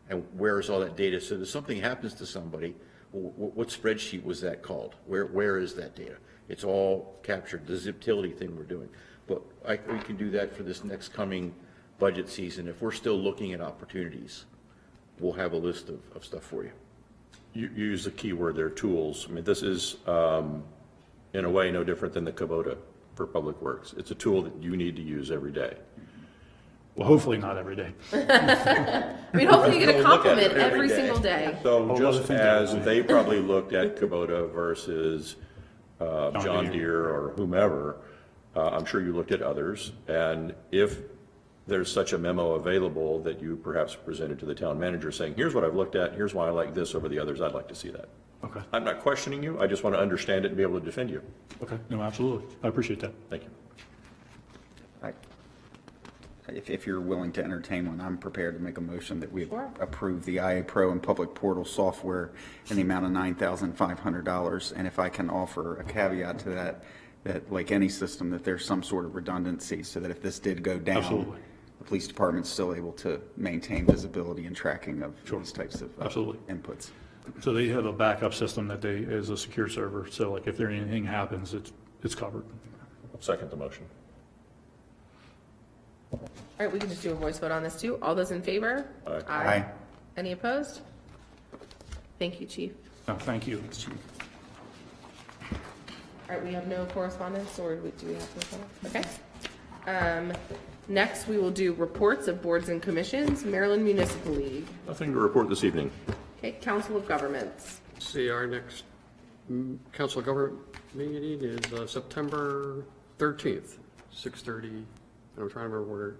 And where is all that data? So if something happens to somebody, what spreadsheet was that called? Where is that data? It's all captured, the ziptility thing we're doing. But we can do that for this next coming budget season. If we're still looking at opportunities, we'll have a list of stuff for you. You use the key word there, tools. I mean, this is, in a way, no different than the Kubota for Public Works. It's a tool that you need to use every day. Well, hopefully not every day. I mean, hopefully you get a compliment every single day. So I'll just let them as do it. they probably looked at Kubota versus John Deere or whomever, I'm sure you looked at others. And if there's such a memo available that you perhaps presented to the town manager saying, here's what I've looked at, here's why I like this over the others, I'd like to see that. Okay. I'm not questioning you, I just want to understand it and be able to defend you. Okay, no, absolutely. I appreciate that. Thank you. If you're willing to entertain one, I'm prepared to make a motion that we Sure. approve the IA Pro and Public Portal software in the amount of $9,500. And if I can offer a caveat to that, that like any system, that there's some sort of redundancy, so that if this did go down, Absolutely. the police department's still able to maintain visibility and tracking of these types of Absolutely. inputs. So they have a backup system that is a secure server. So like if anything happens, it's covered. Second the motion. All right, we can just do a voice vote on this too. All those in favor? Aye. Aye. Any opposed? Thank you, Chief. Thank you. All right, we have no correspondence, or do we have correspondence? Okay. Next, we will do reports of boards and commissions. Maryland Municipal League. Nothing to report this evening. Okay, Council of Governments. See, our next council of government meeting is September 13th, 6:30. I'm trying to remember where.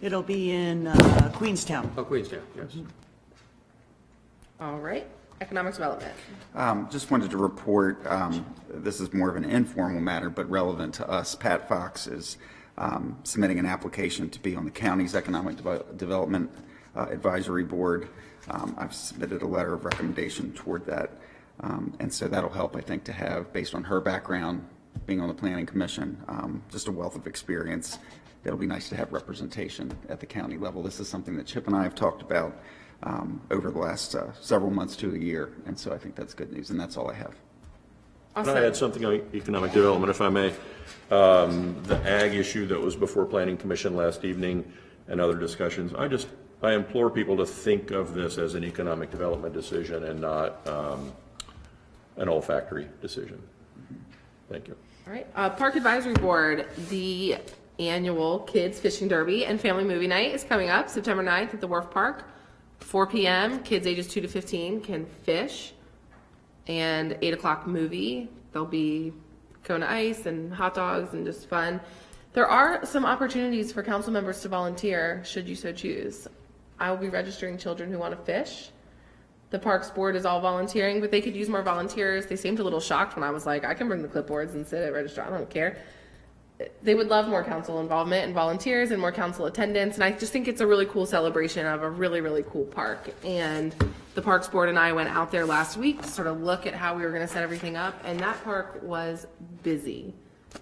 It'll be in Queenstown. Oh, Queenstown, yes. All right, Economic Development. Just wanted to report, this is more of an informal matter, but relevant to us. Pat Fox is submitting an application to be on the county's Economic Development Advisory Board. I've submitted a letter of recommendation toward that. And so that'll help, I think, to have, based on her background, being on the Planning Commission, just a wealth of experience. It'll be nice to have representation at the county level. This is something that Chip and I have talked about over the last several months to a year, and so I think that's good news, and that's all I have. Can I add something on economic development, if I may? The ag issue that was before Planning Commission last evening and other discussions, I implore people to think of this as an economic development decision and not an olfactory decision. Thank you. All right, Park Advisory Board, the annual Kids Fishing Derby and Family Movie Night is coming up September 9th at the Wharf Park. 4 p.m., kids ages 2 to 15 can fish. And 8 o'clock movie. There'll be Kona Ice and hot dogs and just fun. There are some opportunities for council members to volunteer, should you so choose. I will be registering children who want to fish. The Parks Board is all volunteering, but they could use more volunteers. They seemed a little shocked when I was like, I can bring the clipboards and sit at register. I don't care. They would love more council involvement and volunteers and more council attendance. And I just think it's a really cool celebration of a really, really cool park. And the Parks Board and I went out there last week to sort of look at how we were going to set everything up. And that park was busy,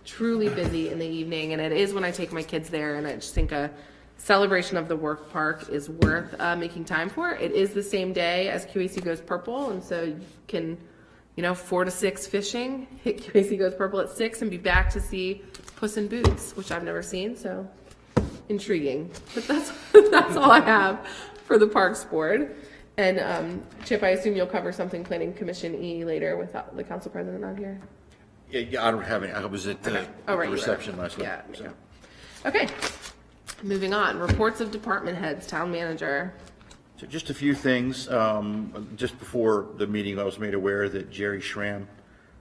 truly busy in the evening. And it is when I take my kids there. And I just think a celebration of the work park is worth making time for. It is the same day as QAC Goes Purple. And so you can, 4 to 6 fishing, hit QAC Goes Purple at 6 and be back to see Puss in Boots, which I've never seen, so intriguing. But that's all I have for the Parks Board. And Chip, I assume you'll cover something Planning Commission E later without the council president on here? Yeah, I don't have any. I was at the reception last week. Yeah. Okay, moving on. Reports of department heads, town manager. So just a few things. Just before the meeting, I was made aware that Jerry Schramm,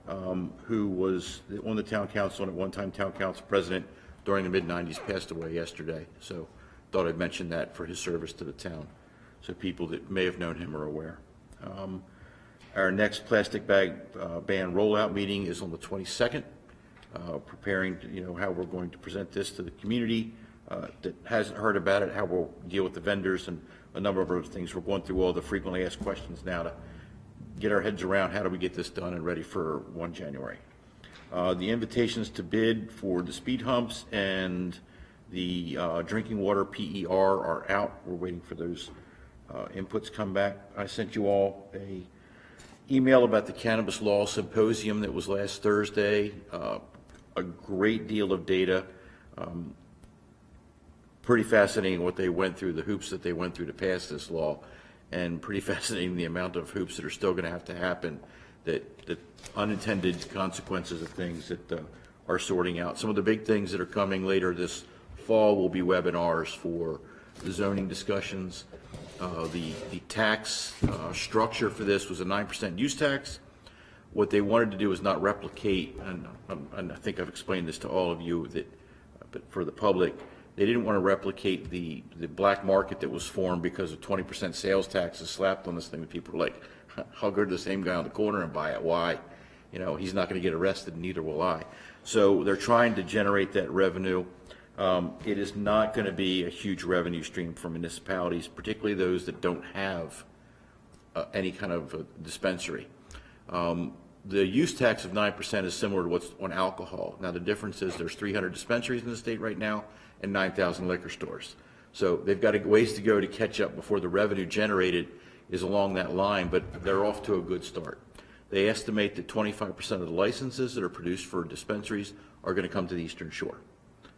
who was on the town council and at one time town council president during the mid-90s, passed away yesterday. So thought I'd mention that for his service to the town, so people that may have known him are aware. Our next plastic bag ban rollout meeting is on the 22nd, preparing how we're going to present this to the community, that hasn't heard about it, how we'll deal with the vendors and a number of other things. We're going through all the frequently asked questions now to get our heads around how do we get this done and ready for 1 January. The invitations to bid for the speed humps and the drinking water PER are out. We're waiting for those inputs come back. I sent you all a email about the cannabis law symposium that was last Thursday. A great deal of data. Pretty fascinating what they went through, the hoops that they went through to pass this law, and pretty fascinating the amount of hoops that are still going to happen, that unintended consequences of things that are sorting out. Some of the big things that are coming later this fall will be webinars for the zoning discussions. The tax structure for this was a 9% use tax. What they wanted to do is not replicate, and I think I've explained this to all of you, that, but for the public, they didn't want to replicate the black market that was formed because of 20% sales taxes slapped on this thing. That people are like, I'll go to the same guy on the corner and buy it. Why? You know, he's not going to get arrested, neither will I. So they're trying to generate that revenue. It is not going to be a huge revenue stream for municipalities, particularly those that don't have any kind of dispensary. The use tax of 9% is similar to what's on alcohol. Now, the difference is there's 300 dispensaries in the state right now and 9,000 liquor stores. So they've got a ways to go to catch up before the revenue generated is along that line, but they're off to a good start. They estimate that 25% of the licenses that are produced for dispensaries are going to come to the Eastern Shore.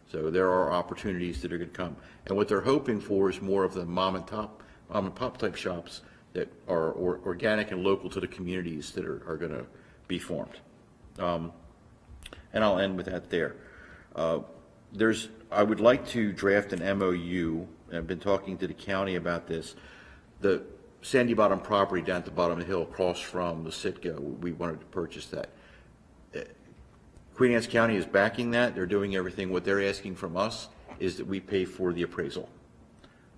So there are opportunities that are going to come. And what they're hoping for is more of the mom and pop type shops that are organic and local to the communities that are going to be formed. And I'll end with that there. I would like to draft an MOU, and I've been talking to the county about this. The Sandy Bottom property down at the bottom of the hill across from the Citgo, we wanted to purchase that. Queen Anne's County is backing that. They're doing everything. What they're asking from us is that we pay for the appraisal.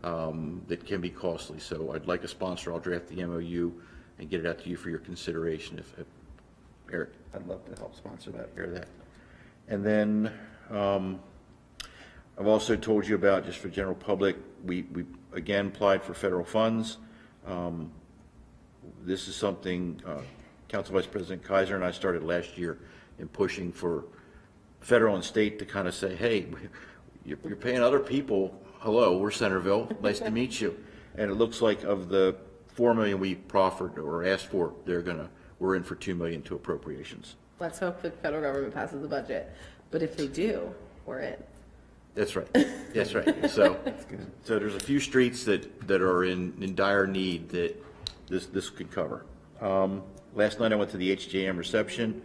That can be costly. So I'd like a sponsor. I'll draft the MOU and get it out to you for your consideration. If Eric, I'd love to help sponsor that. hear that. And then I've also told you about, just for general public, we again applied for federal funds. This is something Council Vice President Kaiser and I started last year in pushing for federal and state to kind of say, hey, you're paying other people. Hello, we're Centreville. Nice to meet you. And it looks like of the $4 million we proffered or asked for, we're in for $2 million to appropriations. Let's hope the federal government passes the budget. But if they do, we're in. That's right. That's right. So there's a few streets that are in dire need that this could cover. Last night I went to the HJM reception.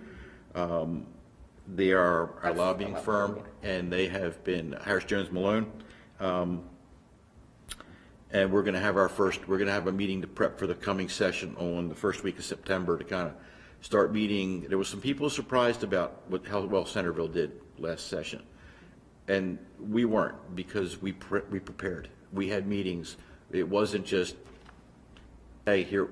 They are our lobbying firm, and they have been Harris Jones Malone. And we're going to have a meeting to prep for the coming session on the first week of September to kind of start meeting. There was some people surprised about how well Centreville did last session. And we weren't, because we prepared. We had meetings. It wasn't just, hey, here,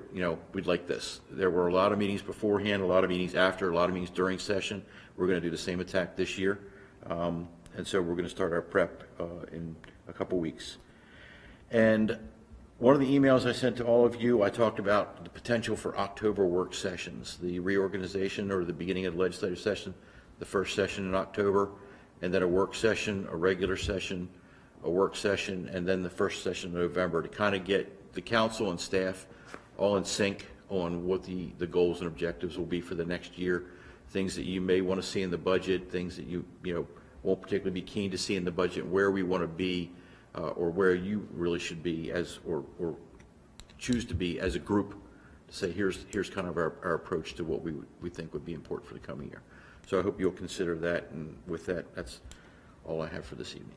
we'd like this. There were a lot of meetings beforehand, a lot of meetings after, a lot of meetings during session. We're going to do the same attack this year. And so we're going to start our prep in a couple weeks. And one of the emails I sent to all of you, I talked about the potential for October work sessions, the reorganization or the beginning of the legislative session, the first session in October, and then a work session, a regular session, a work session, and then the first session in November to kind of get the council and staff all in sync on what the goals and objectives will be for the next year, things that you may want to see in the budget, things that you won't particularly be keen to see in the budget, where we want to be, or where you really should be or choose to be as a group, to say here's kind of our approach to what we think would be important for the coming year. So I hope you'll consider that, and with that, that's all I have for this evening.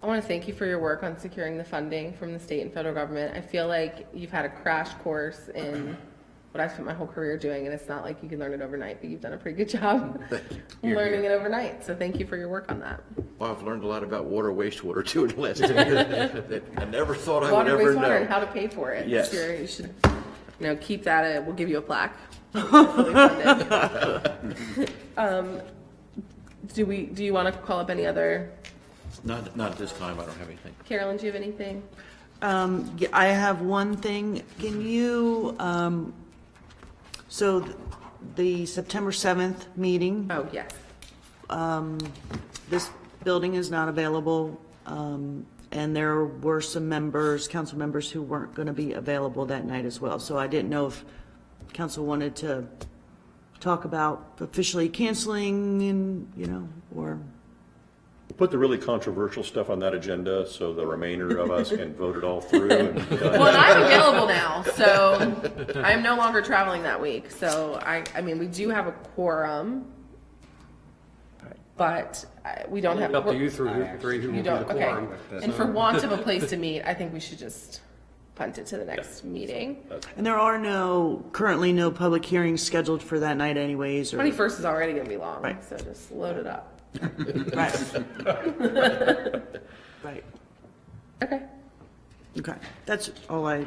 I want to thank you for your work on securing the funding from the state and federal government. I feel like you've had a crash course in what I've spent my whole career doing, and it's not like you can learn it overnight, but you've done a pretty good job learning it overnight. So thank you for your work on that. Well, I've learned a lot about water, wastewater too in the last 2 years that I never thought I would ever know. Water, wastewater, and how to pay for it. Yes. You should, keep that. We'll give you a plaque. Fully funded. Do you want to call up any other Not at this time, I don't have anything. Carolyn, do you have anything? Yeah, I have one thing. Can you, so the September 7th meeting, Oh, yes. this building is not available, and there were some members, council members, who weren't going to be available that night as well. So I didn't know if council wanted to talk about officially canceling and, or, Put the really controversial stuff on that agenda so the remainder of us can vote it all through. Well, and I'm available now, so I am no longer traveling that week. So I mean, we do have a quorum, but we don't have. Up to you three who You will be the don't, okay. quorum. And for want of a place to meet, I think we should just punt it to the next meeting. and there are currently no public hearings scheduled for that night anyways, or. 21st is already gonna be long, Right. so just load it up. Right. Right. Okay. Okay, that's all I,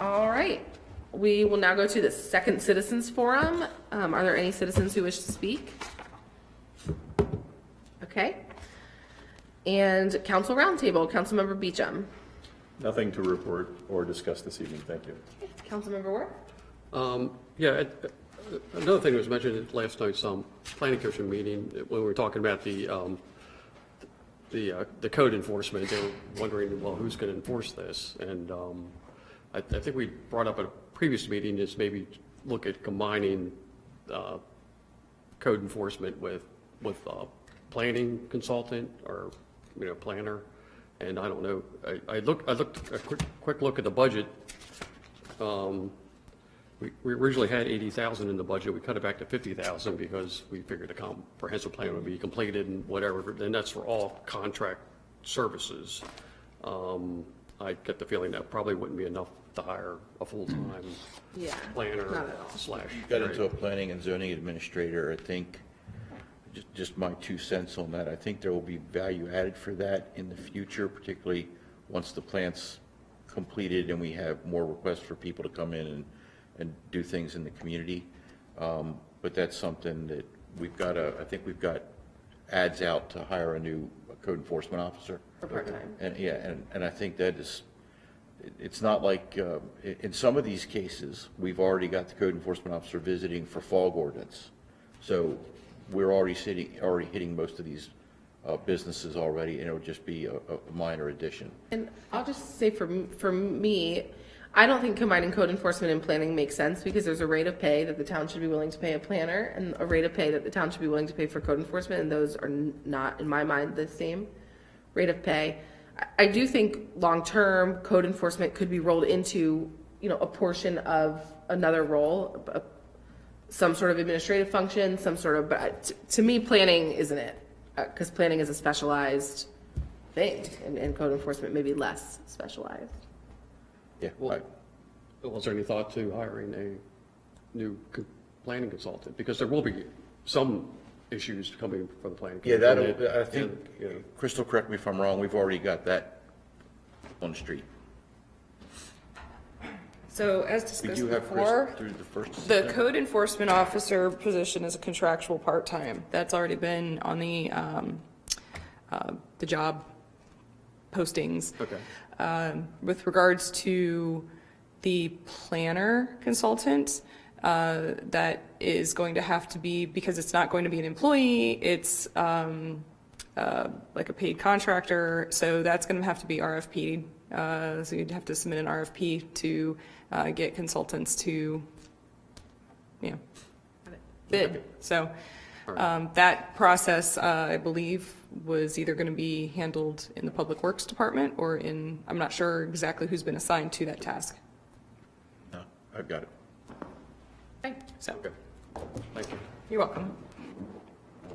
All right. We will now go to the second citizens forum. Are there any citizens who wish to speak? Okay. And council roundtable, Councilmember Beecham. Nothing to report or discuss this evening, thank you. Councilmember Ward? Yeah, another thing that was mentioned at last night's planning commission meeting, when we were talking about the code enforcement, they were wondering, well, who's going to enforce this? And I think we brought up at a previous meeting is maybe look at combining code enforcement with planning consultant or planner. And I don't know. I looked a quick look at the budget. We originally had 80,000 in the budget. We cut it back to 50,000 because we figured the comprehensive plan would be completed and whatever. And that's for all contract services. I get the feeling that probably wouldn't be enough to hire a full-time planner not at all. slash. Got into a planning and zoning administrator, I think, just my 2 cents on that. I think there will be value added for that in the future, particularly once the plant's completed and we have more requests for people to come in and do things in the community. But that's something that I think we've got ads out to hire a new code enforcement officer. For part-time. And I think that it's not like, in some of these cases, we've already got the code enforcement officer visiting for fog ordinance. So we're already hitting most of these businesses already, and it would just be a minor addition. And I'll just say for me, I don't think combining code enforcement and planning makes sense because there's a rate of pay that the town should be willing to pay a planner and a rate of pay that the town should be willing to pay for code enforcement, and those are not, in my mind, the same rate of pay. I do think long-term code enforcement could be rolled into, a portion of another role, some sort of administrative function, but to me, planning isn't it, because planning is a specialized thing, and code enforcement may be less specialized. Yeah. Well, was there any thought to hiring a new planning consultant? Because there will be some issues coming from the planning. Yeah, commission. I think, Crystal, correct me if I'm wrong, we've already got that on the street. So as We discussed do have before, Chris through the first. the code enforcement officer position is a contractual part-time. That's already been on the job postings. Okay. With regards to the planner consultant, that is going to have to be, because it's not going to be an employee, it's like a paid contractor, so that's going to have to be RFP'd. So you'd have to submit an RFP to get consultants to, bid. So that process, I believe, was either going to be handled in the Public Works Department or I'm not sure exactly who's been assigned to that task. No, I've got it. Okay. So, Thank you. you're welcome.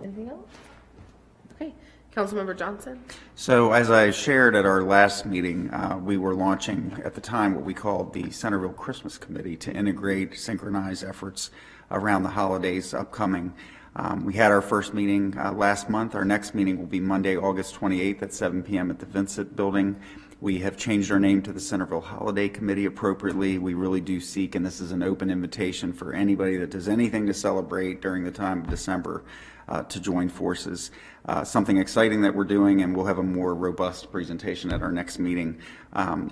Anything else? Okay. Councilmember Johnson? So as I shared at our last meeting, we were launching at the time what we called the Centreville Christmas Committee to integrate, synchronize efforts around the holidays upcoming. We had our first meeting last month. Our next meeting will be Monday, August 28th at 7 p.m. at the Vincent Building We have changed our name to the Centreville Holiday Committee appropriately. We really do seek, and this is an open invitation for anybody that does anything to celebrate during the time of December to join forces. Something exciting that we're doing, and we'll have a more robust presentation at our next meeting,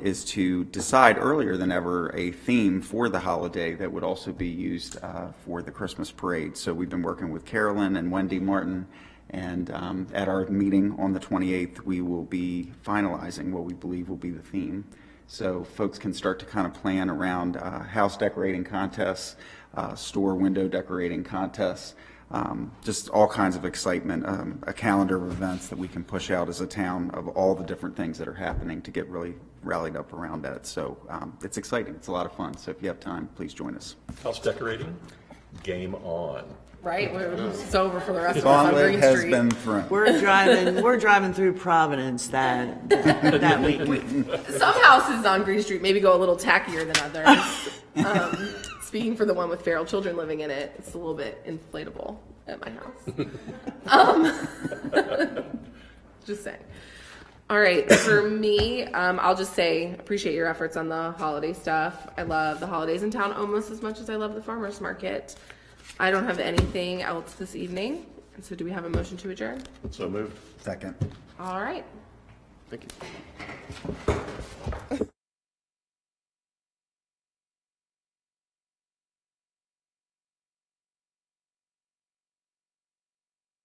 is to decide earlier than ever a theme for the holiday that would also be used for the Christmas parade. So we've been working with Carolyn and Wendy Martin, and at our meeting on the 28th, we will be finalizing what we believe will be the theme. So folks can start to kind of plan around house decorating contests, store window decorating contests, just all kinds of excitement, a calendar of events that we can push out as a town of all the different things that are happening to get really rallied up around that. So it's exciting. It's a lot of fun. So if you have time, please join us. House decorating, game on. Right? It's over for the rest of us on Gauntlet Green has Street. been thrown. We're driving through Providence that week. Some houses on Green Street maybe go a little tackier than others. Speaking for the one with feral children living in it, it's a little bit inflatable at my house. Just saying. All right, for me, I'll just say, appreciate your efforts on the holiday stuff. I love the holidays in town almost as much as I love the farmer's market. I don't have anything else this evening. And so do we have a motion to adjourn? So moved. Second. All right. Thank you.